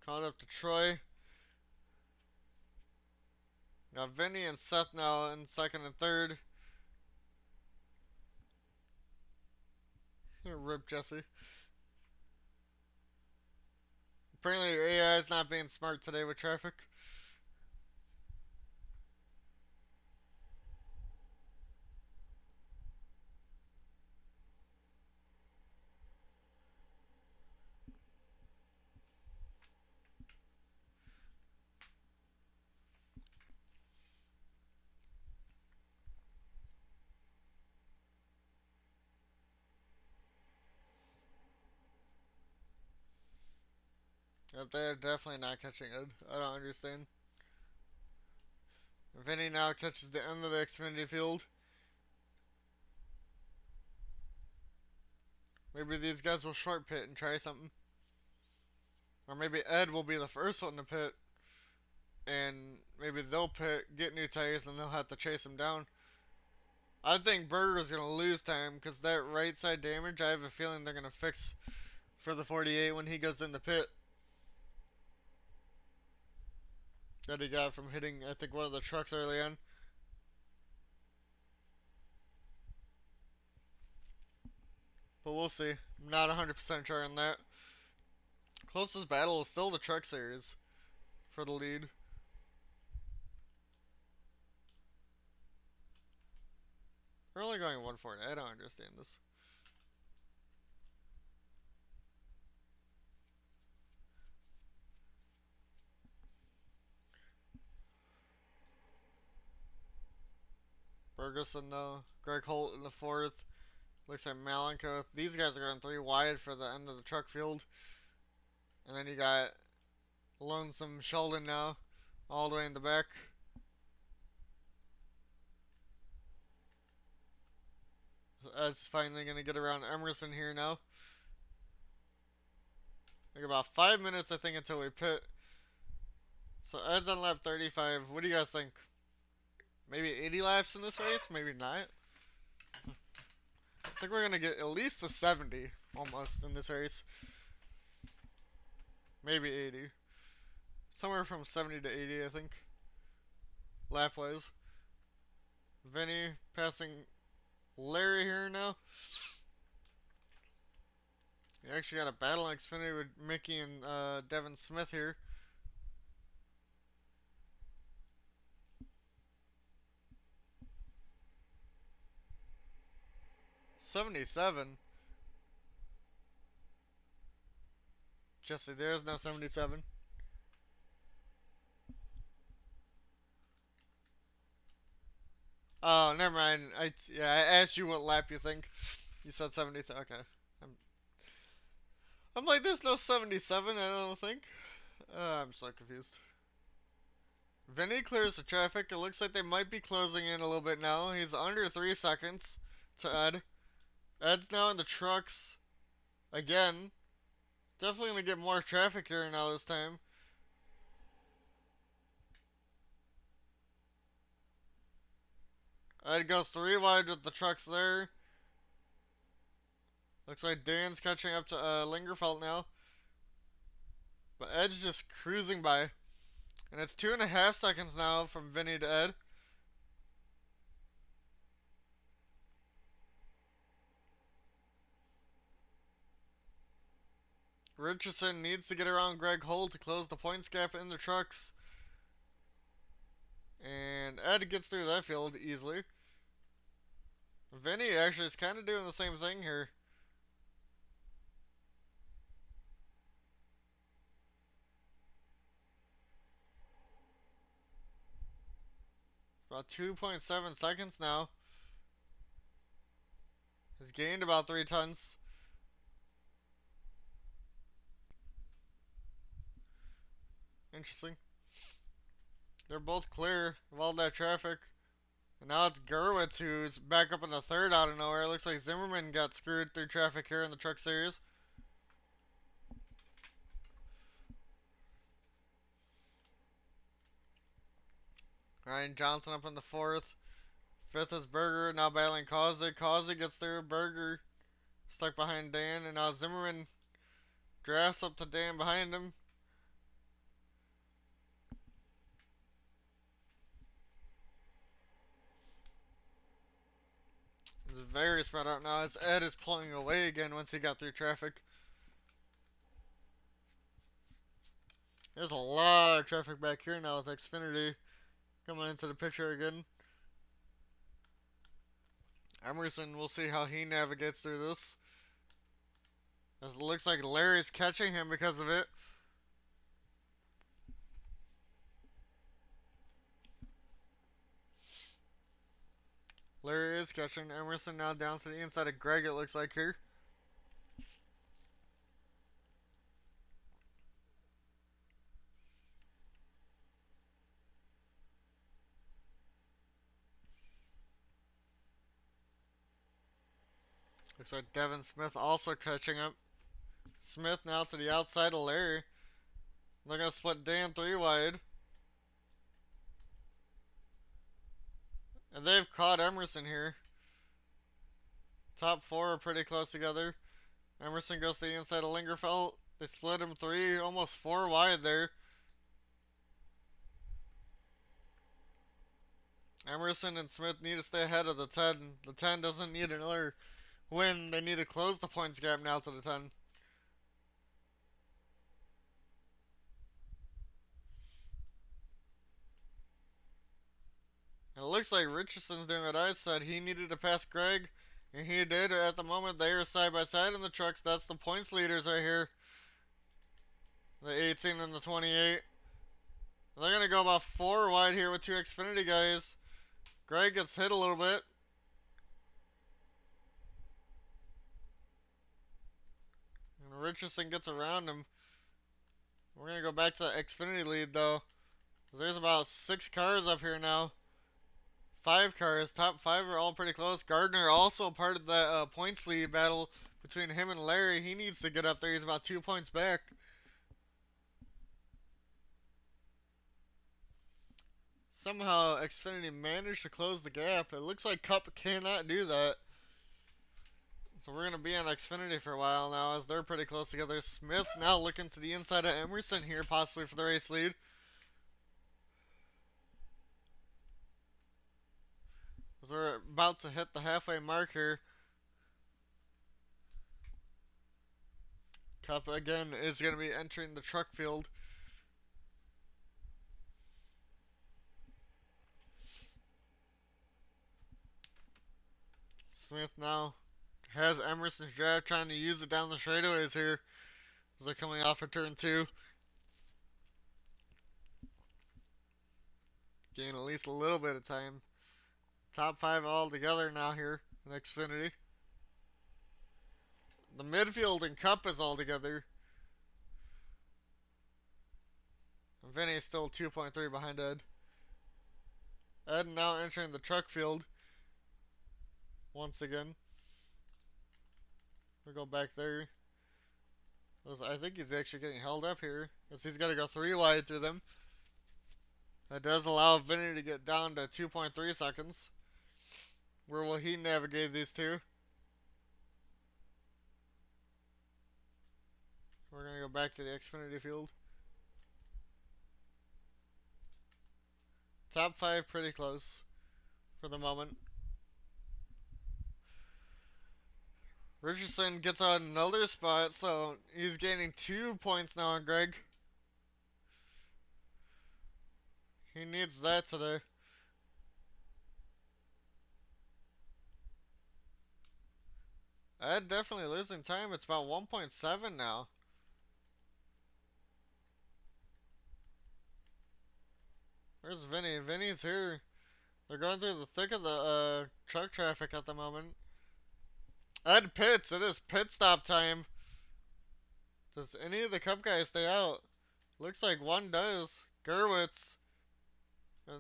Caught up to Troy. Got Vinny and Seth now in second and third. Rip Jesse. Apparently your AI is not being smart today with traffic. Yep, they're definitely not catching Ed. I don't understand. Vinny now catches the end of the Xfinity field. Maybe these guys will short pit and try something. Or maybe Ed will be the first one to pit. And maybe they'll pit, get new tires, and they'll have to chase him down. I think Berger's going to lose time because that right side damage, I have a feeling they're going to fix for the 48 when he goes in the pit. That he got from hitting, I think, one of the trucks early on. But we'll see. I'm not 100% sure on that. Closest battle is still the truck series for the lead. We're only going 140. I don't understand this. Ferguson, though. Greg Holt in the fourth. Looks like Malenko. These guys are going 3 wide for the end of the truck field. And then you got Lonesome Sheldon now, all the way in the back. Ed's finally going to get around Emerson here now. Like about 5 minutes, I think, until we pit. So Ed's on lap 35. What do you guys think? Maybe 80 laps in this race? Maybe not. I think we're going to get at least a 70 almost in this race. maybe 80. Somewhere from 70 to 80, I think. Lap-wise. Vinny passing Larry here now. We actually got a battle on Xfinity with Mickey and Devin Smith here. 77. Jesse, there's no 77. Oh, never mind. Yeah, I asked you what lap you think. You said 77. Okay. I'm, I'm like, there's no 77. I don't think. I'm so confused. Vinny clears the traffic. It looks like they might be closing in a little bit now. He's under 3 seconds to Ed. Ed's now in the trucks again. Definitely gonna get more traffic here now this time. Ed goes 3 wide with the trucks there. Looks like Dan's catching up to Lingerfelt now. But Ed's just cruising by. And it's 2.5 seconds now from Vinny to Ed. Richardson needs to get around Greg Holt to close the points gap in the trucks. And Ed gets through that field easily. Vinny actually is kind of doing the same thing here. About 2.7 seconds now. He's gained about 3 tenths. Interesting. They're both clear of all that traffic. And now it's Gerwitz who's back up in the third out of nowhere. Looks like Zimmerman got screwed through traffic here in the truck series. Ryan Johnson up in the fourth. Fifth is Berger, now battling Causey. Causey gets through. Berger stuck behind Dan. And now Zimmerman drafts up to Dan behind him. It's very spread out now as Ed is pulling away again once he got through traffic. There's a lot of traffic back here now with Xfinity coming into the picture again. Emerson, we'll see how he navigates through this. As it looks like Larry's catching him because of it. Larry is catching. Emerson now down to the inside of Greg, it looks like here. Looks like Devin Smith also catching up. Smith now to the outside of Larry. They're going to split Dan 3 wide. And they've caught Emerson here. Top four are pretty close together. Emerson goes to the inside of Lingerfelt. They split him 3, almost 4 wide there. Emerson and Smith need to stay ahead of the 10. The 10 doesn't need another win. They need to close the points gap now to the 10. And it looks like Richardson's doing what I said. He needed to pass Greg, and he did. At the moment, they are side by side in the trucks. That's the points leaders right here. The 18 and the 28. They're going to go about 4 wide here with 2 Xfinity guys. Greg gets hit a little bit. And Richardson gets around him. We're going to go back to the Xfinity lead, though. There's about 6 cars up here now. 5 cars. Top 5 are all pretty close. Gardner also part of that points lead battle between him and Larry. He needs to get up there. He's about 2 points back. Somehow Xfinity managed to close the gap. It looks like Cup cannot do that. So we're going to be on Xfinity for a while now as they're pretty close together. Smith now looking to the inside of Emerson here, possibly for the race lead. As we're about to hit the halfway mark here. Cup again is going to be entering the truck field. Smith now has Emerson's drive, trying to use it down the straightaways here as they're coming off of turn 2. Gain at least a little bit of time. Top 5 all together now here in Xfinity. The midfield and Cup is all together. Vinny's still 2.3 behind Ed. Ed now entering the truck field once again. We'll go back there. I think he's actually getting held up here, as he's got to go 3 wide through them. That does allow Vinny to get down to 2.3 seconds. Where will he navigate these two? We're going to go back to the Xfinity field. Top 5 pretty close for the moment. Richardson gets out another spot, so he's gaining 2 points now on Greg. He needs that today. Ed definitely losing time. It's about 1.7 now. Where's Vinny? Vinny's here. They're going through the thick of the truck traffic at the moment. Ed pits. It is pit stop time. Does any of the Cup guys stay out? Looks like one does. Gerwitz.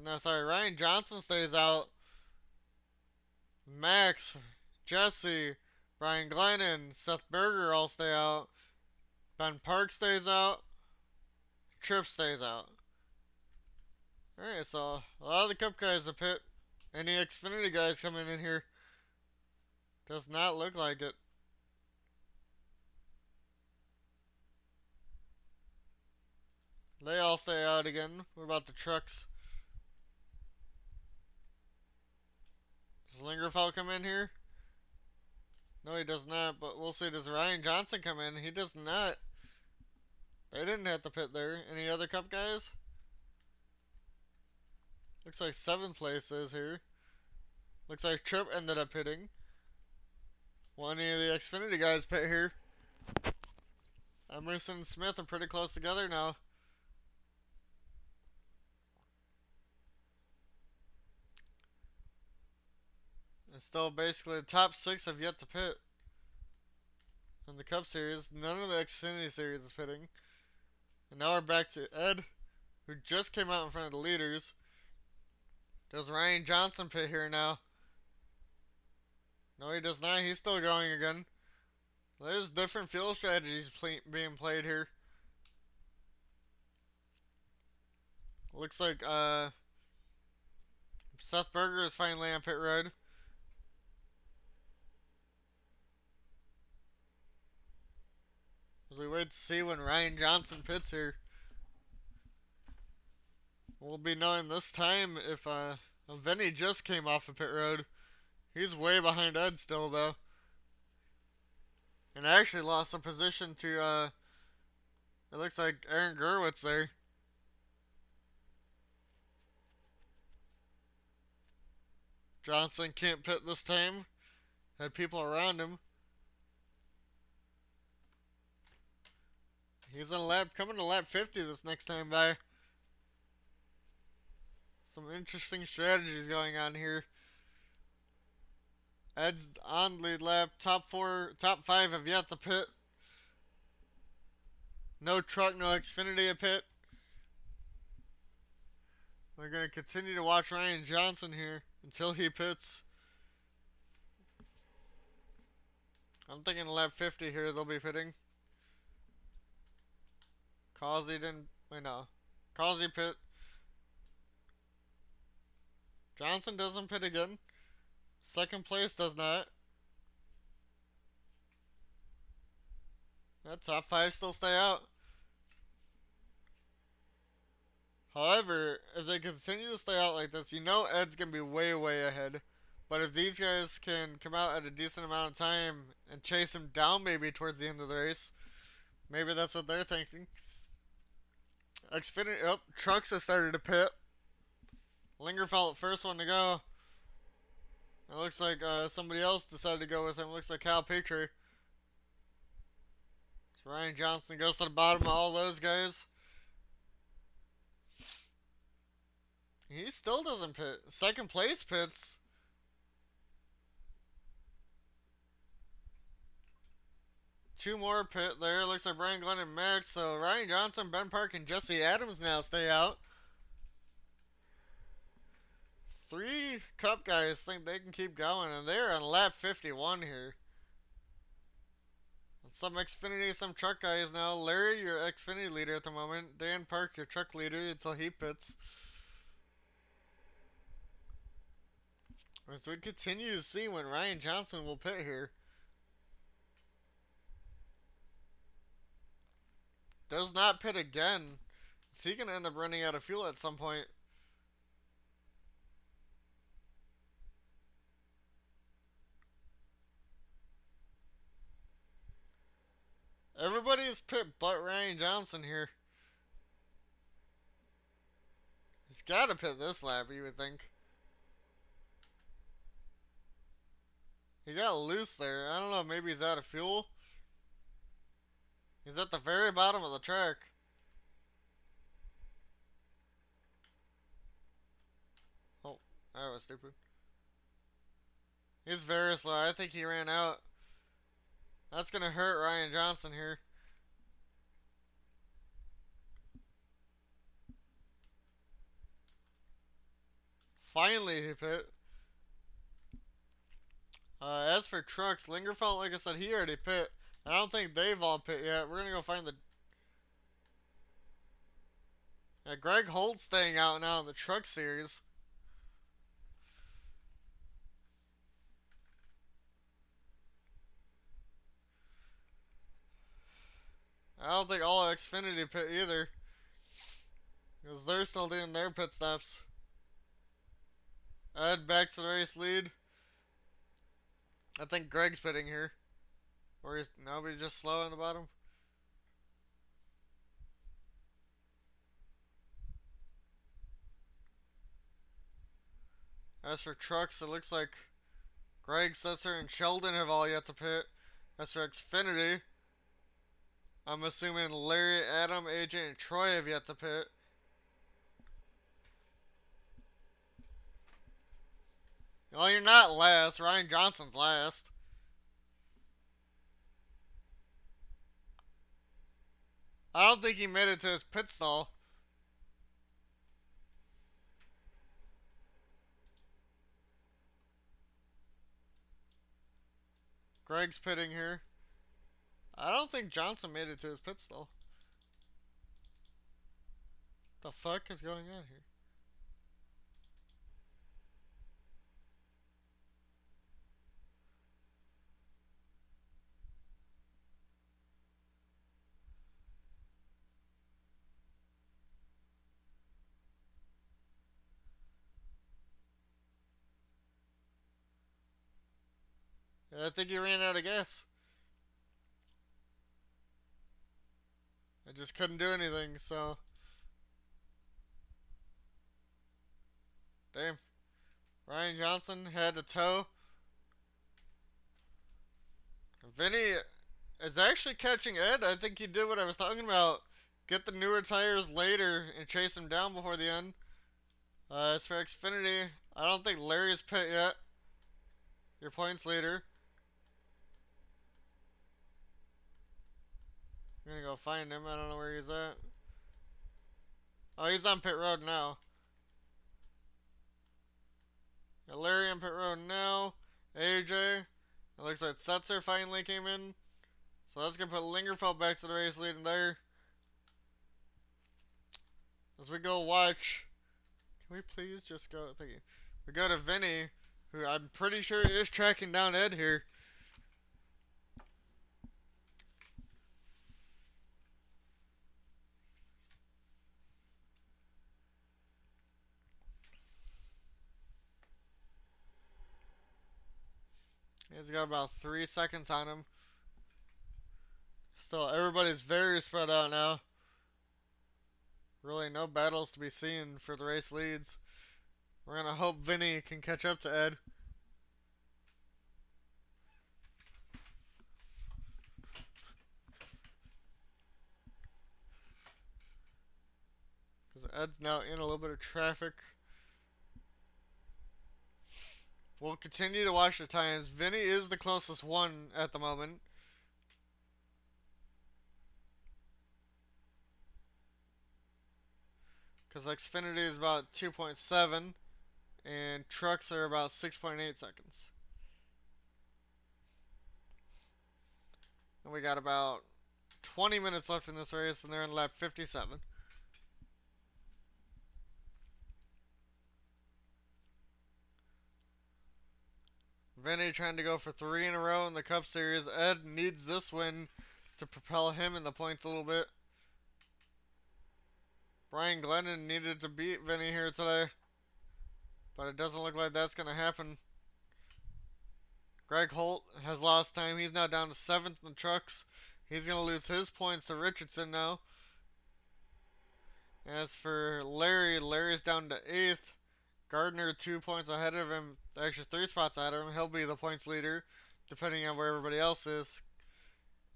No, sorry. Ryan Johnson stays out. Max, Jesse, Brian Glennon, Seth Berger all stay out. Ben Park stays out. Tripp stays out. Alright, so a lot of the Cup guys are pit. Any Xfinity guys coming in here? Does not look like it. They all stay out again. What about the trucks? Does Lingerfeld come in here? No, he does not, but we'll see. Does Ryan Johnson come in? He does not. They didn't have to pit there. Any other Cup guys? Looks like 7th place is here. Looks like Tripp ended up pitting. Will any of the Xfinity guys pit here? Emerson and Smith are pretty close together now. And still basically the top 6 have yet to pit. In the Cup Series, none of the Xfinity Series is pitting. And now we're back to Ed, who just came out in front of the leaders. Does Ryan Johnson pit here now? No, he does not. He's still going again. There's different fuel strategies being played here. Looks like Seth Berger is finally on pit road. As we wait to see when Ryan Johnson pits here. We'll be knowing this time if Vinny just came off of pit road. He's way behind Ed still though. And actually lost a position to it looks like Aaron Gerwitz there. Johnson can't pit this time. Had people around him. He's in coming to lap 50 this next time by. Some interesting strategies going on here. Ed's on lead lap. Top 5 have yet to pit. No truck, no Xfinity at pit. We're going to continue to watch Ryan Johnson here until he pits. I'm thinking lap 50 here they'll be pitting. Causey didn't. Wait, no. Causey pit. Johnson doesn't pit again. Second place does not. That top 5 still stay out. However, if they continue to stay out like this, you know Ed's going to be way, way ahead. But if these guys can come out at a decent amount of time and chase him down maybe towards the end of the race, maybe that's what they're thinking. Xfinity, oh, trucks have started to pit. Lingerfeld, first one to go. It looks like somebody else decided to go with him. Looks like Cal Petrie. So Ryan Johnson goes to the bottom of all those guys. He still doesn't pit. Second place pits. Two more pit there. Looks like Brian Glenn and Max. So Ryan Johnson, Ben Park, and Jesse Adams now stay out. 3 Cup guys think they can keep going, and they're on lap 51 here. Some Xfinity, some truck guys now. Larry, your Xfinity leader at the moment. Dan Park, your truck leader until he pits. As we continue to see when Ryan Johnson will pit here. Does not pit again. Is he going to end up running out of fuel at some point? Everybody's pit but Ryan Johnson here. He's got to pit this lap, you would think. He got loose there. I don't know, maybe he's out of fuel. He's at the very bottom of the track. Oh, that was stupid. He's very slow. I think he ran out. That's going to hurt Ryan Johnson here. Finally, he pit. As for trucks, Lingerfeld, like I said, he already pit. I don't think they've all pit yet. We're going to go find the... Yeah, Greg Holt's staying out now in the truck series. I don't think all of Xfinity pit either. Because they're still doing their pit stops. Ed back to the race lead. I think Greg's pitting here. Or he's nobody just slow on the bottom. As for trucks, it looks like Greg, Sesser, and Sheldon have all yet to pit. As for Xfinity, I'm assuming Larry, Adam, AJ, and Troy have yet to pit. Well, you're not last. Ryan Johnson's last. I don't think he made it to his pit stall. Greg's pitting here. I don't think Johnson made it to his pit stall. The fuck is going on here? I think he ran out of gas. I just couldn't do anything, so. Damn. Ryan Johnson had to tow. Vinny is actually catching Ed. I think he did what I was talking about. Get the newer tires later and chase him down before the end. As for Xfinity, I don't think Larry's pit yet. Your points leader. I'm gonna go find him. I don't know where he's at. Oh, he's on pit road now. Got Larry on pit road now. AJ. It looks like Setzer finally came in. So that's gonna put Lingerfeld back to the race leading there. As we go watch. Can we please just go? Thank you. We go to Vinny, who I'm pretty sure is tracking down Ed here. He's got about 3 seconds on him. Still, everybody's very spread out now. Really no battles to be seen for the race leads. We're going to hope Vinny can catch up to Ed. Because Ed's now in a little bit of traffic. We'll continue to watch the times. Vinny is the closest one at the moment. Because Xfinity is about 2.7 and trucks are about 6.8 seconds. And we got about 20 minutes left in this race and they're in lap 57. Vinny trying to go for 3 in a row in the Cup Series. Ed needs this win to propel him in the points a little bit. Brian Glennon needed to beat Vinny here today, but it doesn't look like that's going to happen. Greg Holt has lost time. He's now down to 7th in the trucks. He's going to lose his points to Richardson now. As for Larry, Larry's down to 8th. Gardner 2 points ahead of him, actually 3 spots ahead of him. He'll be the points leader, depending on where everybody else is.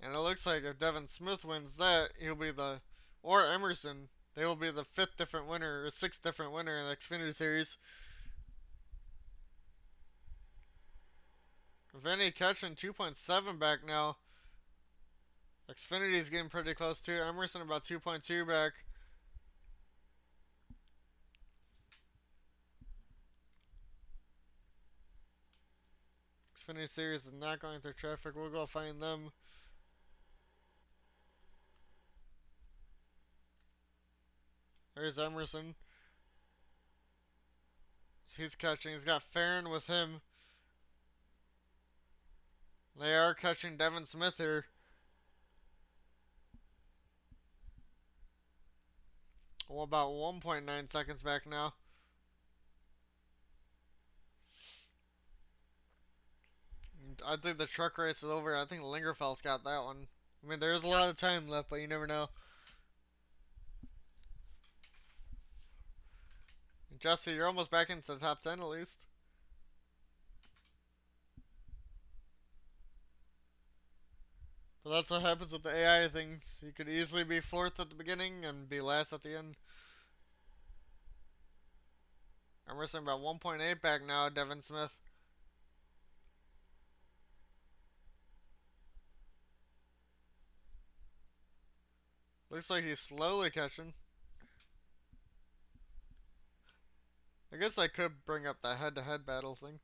And it looks like if Devin Smith wins that, he'll be the, or Emerson, they will be the 5th different winner, or 6th different winner in the Xfinity Series. Vinny catching 2.7 back now. Xfinity's getting pretty close too. Emerson about 2.2 back. Xfinity Series is not going through traffic. We'll go find them. There's Emerson. He's catching. He's got Farron with him. They are catching Devin Smith here. Well, about 1.9 seconds back now. I think the truck race is over. I think Lingerfeld's got that one. I mean, there's a lot of time left, but you never know. Jesse, you're almost back into the top 10 at least. But that's what happens with the AI things. You could easily be 4th at the beginning and be last at the end. Emerson about 1.8 back now, Devin Smith. Looks like he's slowly catching. I guess I could bring up that head-to-head battle thing.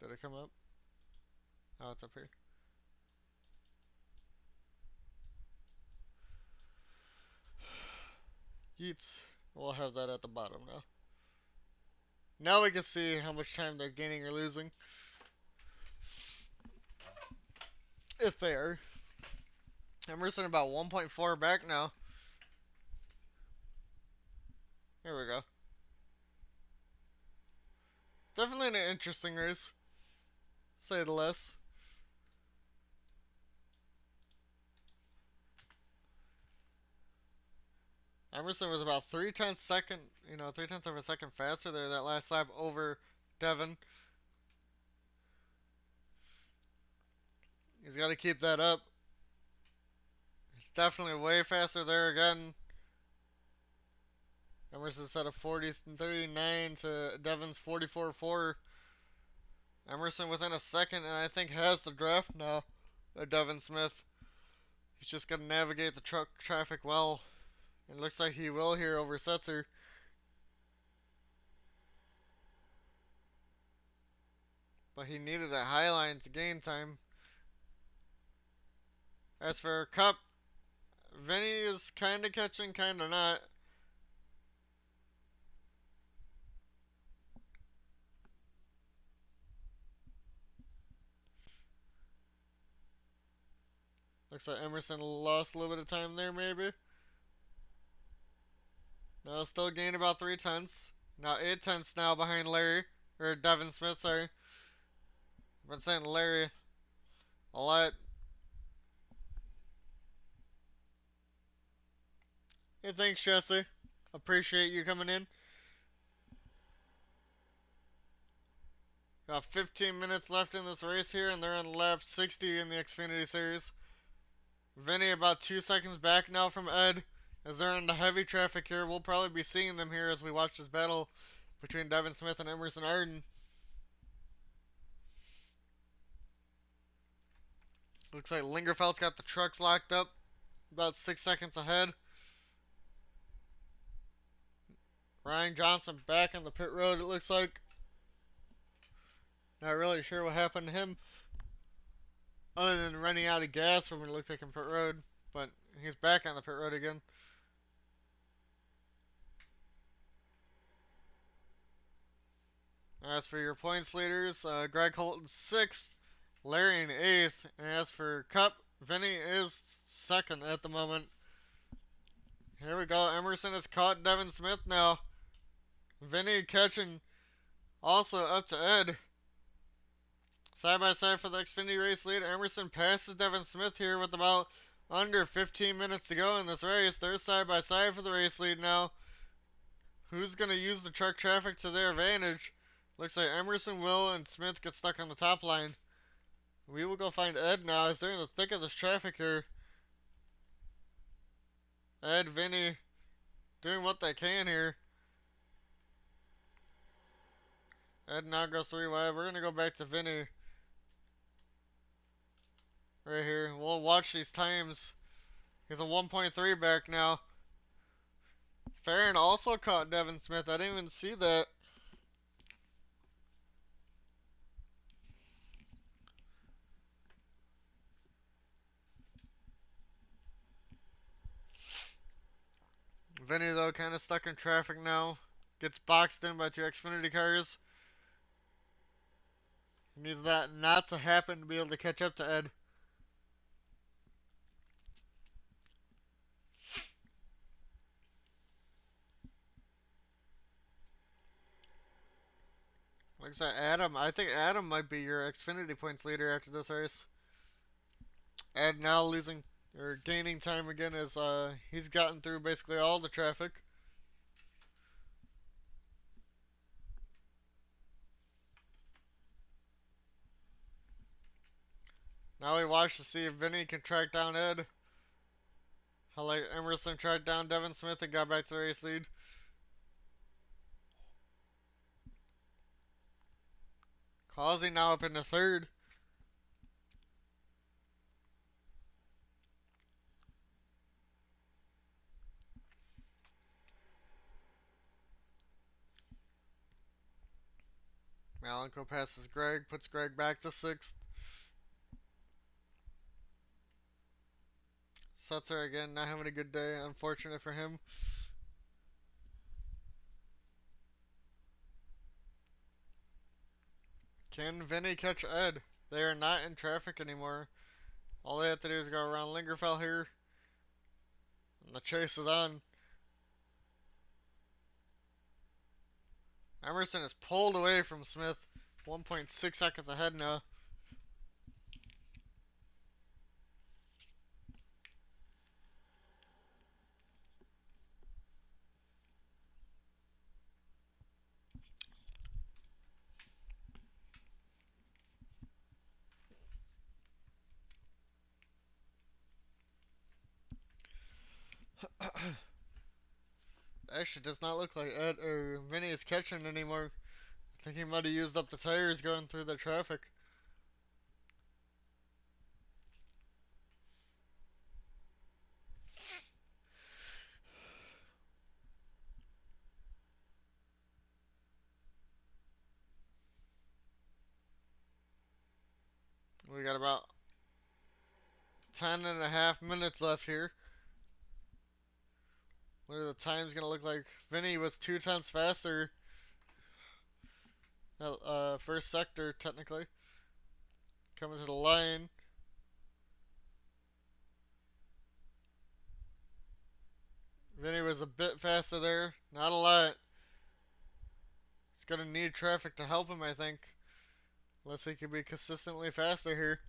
Did it come up? Oh, it's up here. Yeets. We'll have that at the bottom now. Now we can see how much time they're gaining or losing. If they are. Emerson about 1.4 back now. Here we go. Definitely an interesting race. Say the less. Emerson was about 3/10 second, 3/10 of a second faster there that last lap over Devin. He's got to keep that up. He's definitely way faster there again. Emerson's at a 43.9 to Devin's 44.4. Emerson within a second, and I think has the draft now. Devin Smith. He's just got to navigate the truck traffic well. It looks like he will here over Setzer. But he needed that high line to gain time. As for Cup, Vinny is kind of catching, kind of not. Looks like Emerson lost a little bit of time there, maybe. No, still gained about 3 tenths. Now 8 tenths now behind Larry. Or Devin Smith, sorry. I've been saying Larry a lot. Hey, thanks, Jesse. Appreciate you coming in. Got 15 minutes left in this race here, and they're on lap 60 in the Xfinity Series. Vinny about 2 seconds back now from Ed, as they're in the heavy traffic here. We'll probably be seeing them here as we watch this battle between Devin Smith and Emerson Arden. Looks like Lingerfeld's got the trucks locked up, about 6 seconds ahead. Ryan Johnson back on the pit road, it looks like. Not really sure what happened to him, other than running out of gas from what it looks like in pit road. But he's back on the pit road again. As for your points leaders, Greg Holton 6th, Larry in 8th, and as for Cup, Vinny is 2nd at the moment. Here we go, Emerson has caught Devin Smith now. Vinny catching also up to Ed. Side by side for the Xfinity race lead. Emerson passes Devin Smith here with about under 15 minutes to go in this race. They're side by side for the race lead now. Who's going to use the truck traffic to their advantage? Looks like Emerson will, and Smith gets stuck on the top line. We will go find Ed now as they're in the thick of this traffic here. Ed, Vinny, doing what they can here. Ed now goes 3 wide. We're going to go back to Vinny right here. We'll watch these times. He's a 1.3 back now. Farron also caught Devin Smith. I didn't even see that. Vinny, though, kind of stuck in traffic now. Gets boxed in by 2 Xfinity cars. He needs that not to happen to be able to catch up to Ed. Looks like Adam. I think Adam might be your Xfinity points leader after this race. Ed now losing or gaining time again as he's gotten through basically all the traffic. Now we watch to see if Vinny can track down Ed. How like Emerson tracked down Devin Smith and got back to the race lead. Causey now up in the third. Malenko passes Greg, puts Greg back to 6th. Setzer again, not having a good day. Unfortunate for him. Can Vinny catch Ed? They are not in traffic anymore. All they have to do is go around Lingerfeld here. And the chase is on. Emerson is pulled away from Smith. 1.6 seconds ahead now. Actually does not look like Ed or Vinny is catching anymore. I think he might have used up the tires going through the traffic. We got about 10.5 minutes left here. What are the times gonna look like? Vinny was 2 tenths faster. First sector technically. Coming to the line. Vinny was a bit faster there. Not a lot. He's going to need traffic to help him, I think. Unless he can be consistently faster here.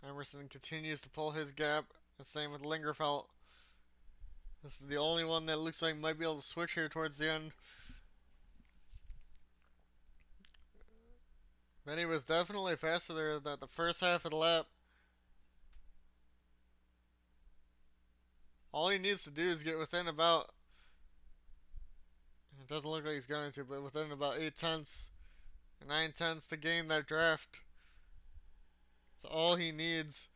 Emerson continues to pull his gap. The same with Lingerfelt. This is the only one that looks like might be able to switch here towards the end. Vinny was definitely faster there than the first half of the lap. All he needs to do is get within about, it doesn't look like he's going to, but within about 8 tenths, 9 tenths to gain that draft. That's all he needs.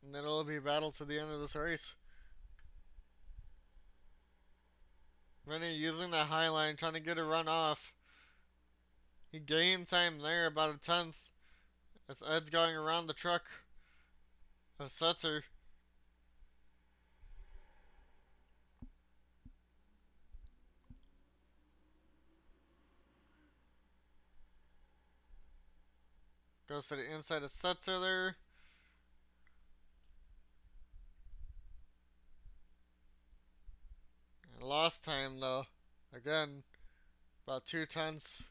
And then it'll be battle to the end of this race. Vinny using that high line, trying to get a run off. He gained time there, about a tenth, as Ed's going around the truck of Setzer. Goes to the inside of Setzer there. And lost time though. Again, about 2 tenths.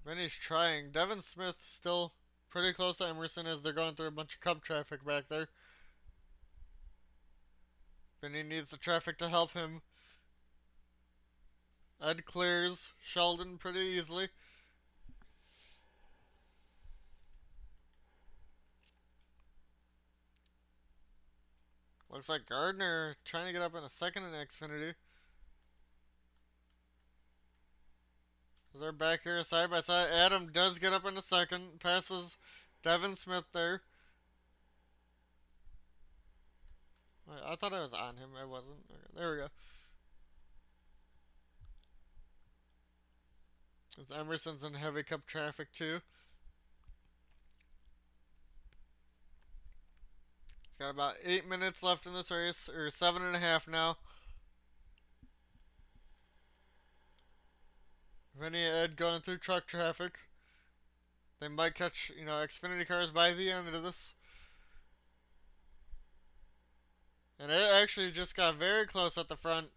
Vinny's trying. Devin Smith still pretty close to Emerson as they're going through a bunch of Cub traffic back there. Vinny needs the traffic to help him. Ed clears Sheldon pretty easily. Looks like Gardner trying to get up in a second in Xfinity. They're back here side by side. Adam does get up in a second. Passes Devin Smith there. I thought I was on him. I wasn't. Okay, there we go. Emerson's in heavy Cup traffic too. It's got about 8 minutes left in this race, or 7.5 now. Vinny and Ed going through truck traffic. They might catch, Xfinity cars by the end of this. And it actually just got very close at the front.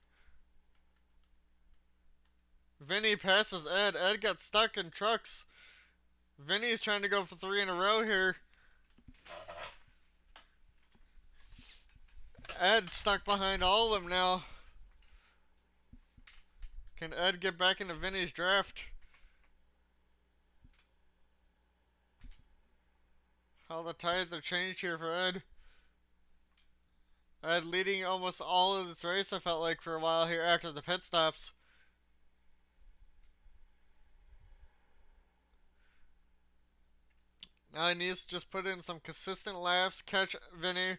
Vinny passes Ed. Ed got stuck in trucks. Vinny's trying to go for 3 in a row here. Ed stuck behind all of them now. Can Ed get back into Vinny's draft? How the tides have changed here for Ed. Ed leading almost all of this race, I felt like, for a while here after the pit stops. Now he needs to just put in some consistent laps, catch Vinny.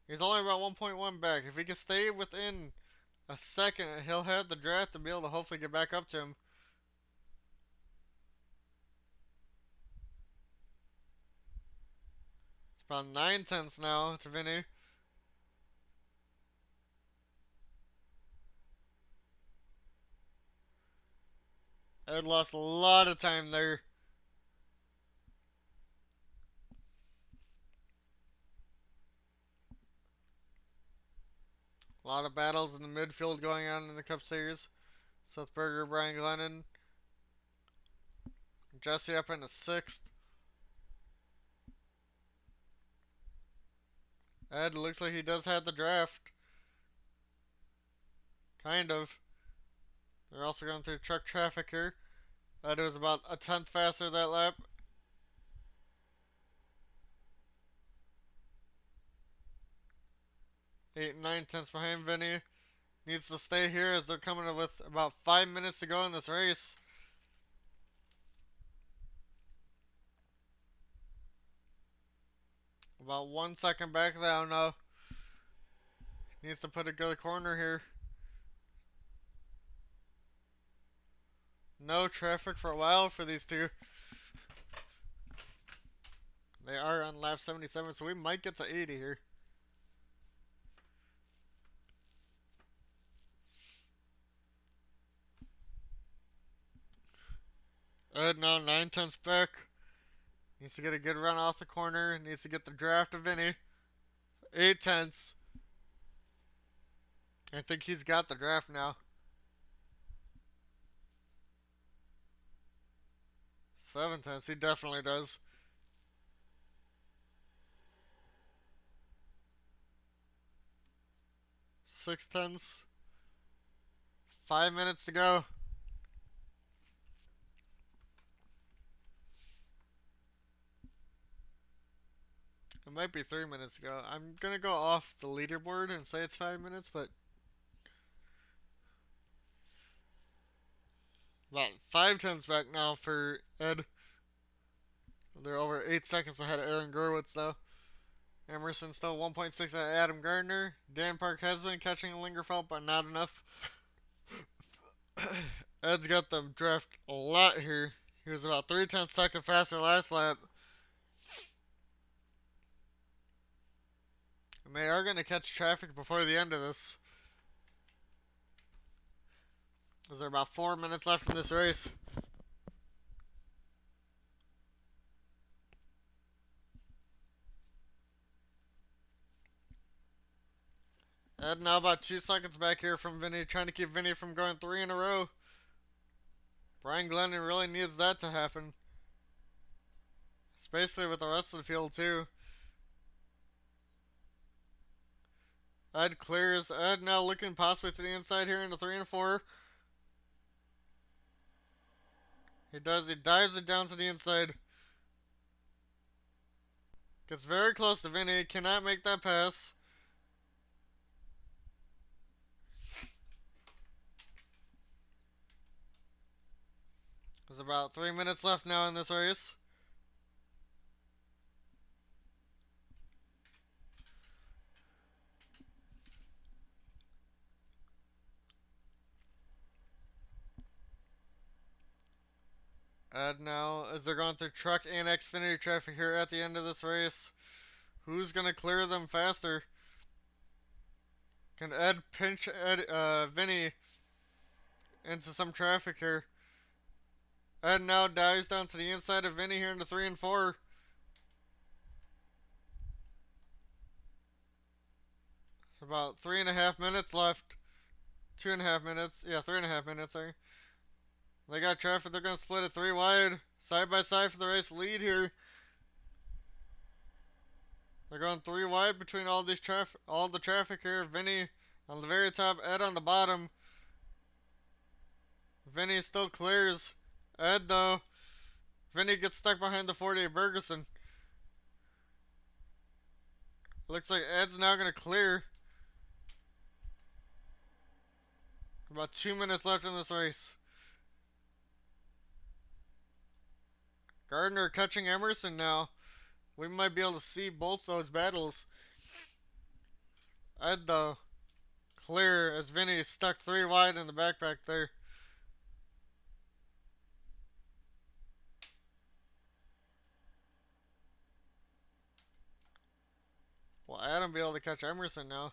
He's only about 1.1 back. If he can stay within a second, he'll have the draft to be able to hopefully get back up to him. It's about 9 tenths now to Vinny. Ed lost a lot of time there. A lot of battles in the midfield going on in the Cup Series. Seth Berger, Brian Glennon. Jesse up into 6th. Ed looks like he does have the draft. Kind of. They're also going through truck traffic here. Ed was about a tenth faster that lap. 8 and 9 tenths behind Vinny. Needs to stay here as they're coming with about 5 minutes to go in this race. About 1 second back now. No. Needs to put a good corner here. No traffic for a while for these two. They are on lap 77, so we might get to 80 here. Ed now 9 tenths back. Needs to get a good run off the corner. Needs to get the draft of Vinny. 8 tenths. I think he's got the draft now. 7 tenths. He definitely does. 6 tenths. 5 minutes to go. It might be 3 minutes to go. I'm gonna go off the leaderboard and say it's 5 minutes, but about 5 tenths back now for Ed. They're over 8 seconds ahead of Aaron Gerwitz though. Emerson still 1.6 at Adam Gardner. Dan Park has been catching Lingerfeld, but not enough. Ed's got the draft a lot here. He was about 3 tenths second faster last lap. And they are going to catch traffic before the end of this. There's about 4 minutes left in this race. Ed now about 2 seconds back here from Vinny, trying to keep Vinny from going 3 in a row. Brian Glennon really needs that to happen. Especially with the rest of the field too. Ed clears. Ed now looking possibly to the inside here into 3 and 4. He does. He dives it down to the inside. Gets very close to Vinny. Cannot make that pass. There's about 3 minutes left now in this race. Ed now, as they're going through truck and Xfinity traffic here at the end of this race. Who's going to clear them faster? Can Ed pinch Vinny into some traffic here? Ed now dives down to the inside of Vinny here into 3 and 4. It's about 3.5 minutes left. 2.5 minutes. Yeah, 3.5 minutes, sorry. They got traffic. They're going to split it 3 wide. Side by side for the race lead here. They're going 3 wide between all the traffic here. Vinny on the very top, Ed on the bottom. Vinny still clears. Ed though. Vinny gets stuck behind the 48 Bergerson. Looks like Ed's now going to clear. About 2 minutes left in this race. Gardner catching Emerson now. We might be able to see both those battles. Ed though. Clear as Vinny is stuck 3 wide in the backpack there. Will Adam be able to catch Emerson now?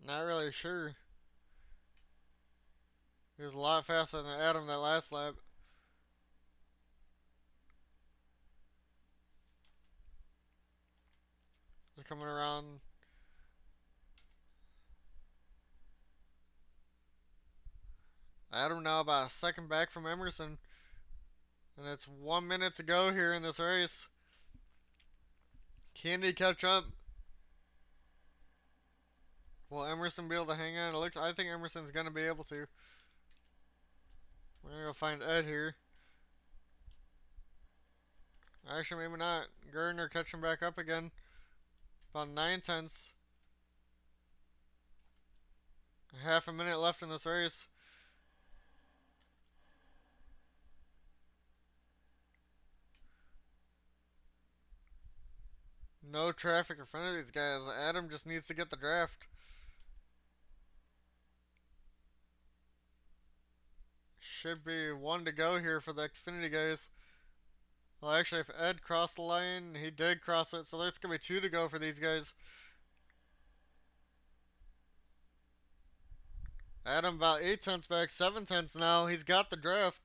Not really sure. He was a lot faster than Adam that last lap. They're coming around. Adam now about a second back from Emerson. And it's 1 minute to go here in this race. Can he catch up? Will Emerson be able to hang on? I think Emerson's going to be able to. We're going to go find Ed here. Actually, maybe not. Gardner catching back up again. About 9 tenths. Half a minute left in this race. No traffic in front of these guys. Adam just needs to get the draft. Should be 1 to go here for the Xfinity guys. Well, actually, if Ed crossed the line, he did cross it, so there's going to be 2 to go for these guys. Adam about 8 tenths back, 7 tenths now. He's got the draft.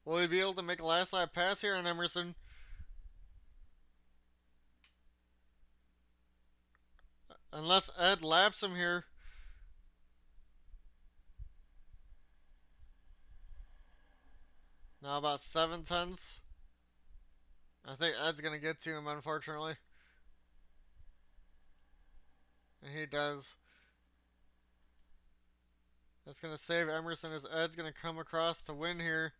Will he be able to make a last lap pass here on Emerson? Unless Ed laps him here. Now about 7 tenths. I think Ed's going to get to him, unfortunately. And he does. That's going to save Emerson as Ed's going to come across to win here.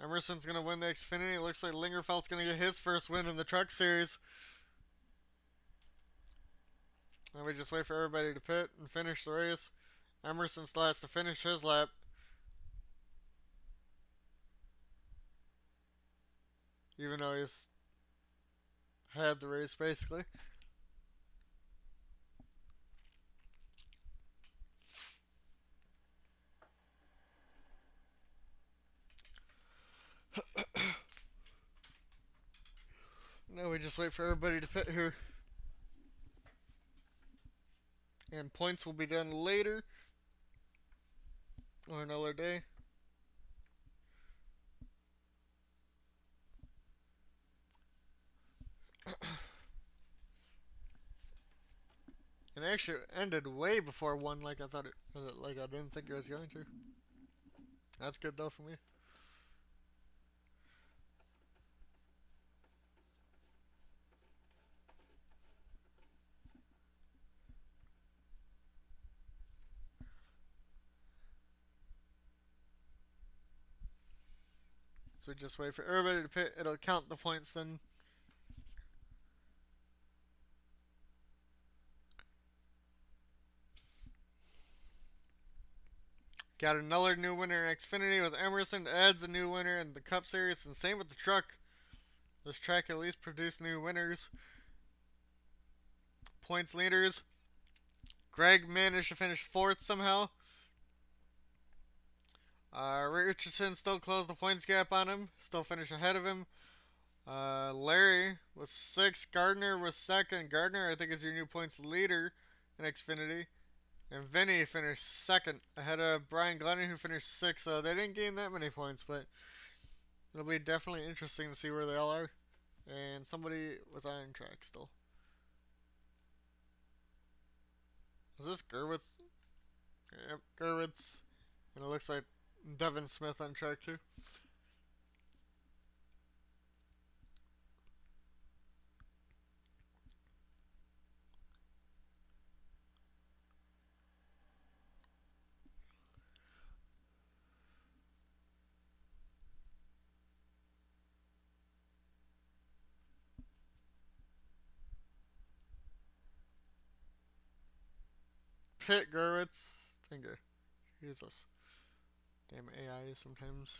Emerson's going to win the Xfinity. It looks like Lingerfelt's going to get his first win in the Truck Series. Now we just wait for everybody to pit and finish the race. Emerson still has to finish his lap. Even though he's had the race, basically. Now we just wait for everybody to pit here. And points will be done later. Or another day. And actually it ended way before 1 like I thought it, like I didn't think it was going to. That's good though for me. So we just wait for everybody to pit. It'll count the points then. Got another new winner in Xfinity with Emerson. Ed's a new winner in the Cup Series, and same with the truck. This track at least produced new winners. Points leaders. Greg managed to finish 4th somehow. Richardson still closed the points gap on him. Still finished ahead of him. Larry was 6th. Gardner was 2nd. Gardner, I think, is your new points leader in Xfinity. And Vinny finished 2nd ahead of Brian Glennon, who finished 6th. So they didn't gain that many points, but it'll be definitely interesting to see where they all are. And somebody was on track still. Is this Gerwitz? Yep, Gerwitz. And it looks like Devin Smith on track too. Pit Gerwitz. Thank you. Jesus. Damn AI sometimes.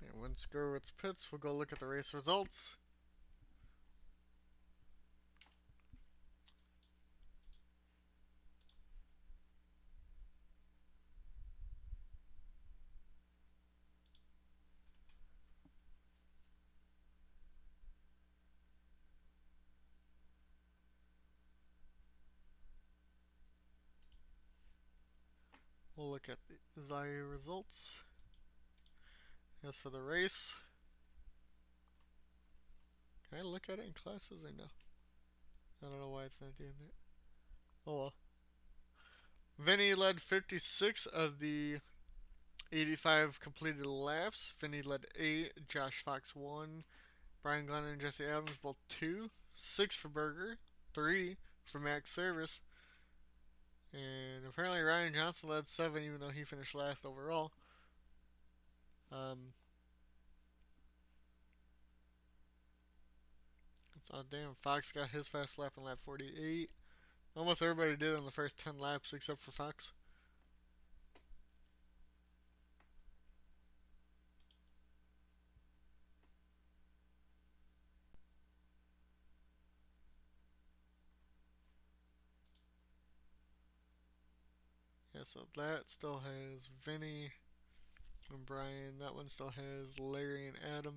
And once Gerwitz pits, we'll go look at the race results. We'll look at the Zaire results. As for the race, can I look at it in classes or no? I don't know why it's not doing that. Oh well. Vinny led 56 of the 85 completed laps. Vinny led 8. Josh Fox 1. Brian Glennon and Jesse Adams both 2. 6 for Berger. 3 for Max Service. And apparently Ryan Johnson led 7 even though he finished last overall. Oh damn, Fox got his fast lap in lap 48. Almost everybody did in the first 10 laps except for Fox. so that still has Vinny and Brian. That one still has Larry and Adam.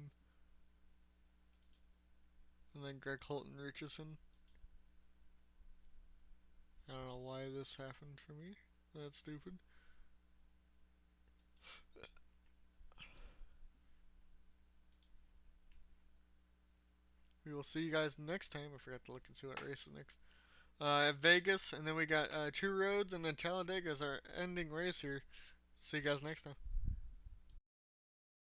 And then Greg Holt and Richardson. I don't know why this happened for me. That's stupid. We will see you guys next time. I forgot to look and see what race is next. At Vegas, and then we got two roads, and then Talladega is our ending race here. See you guys next time.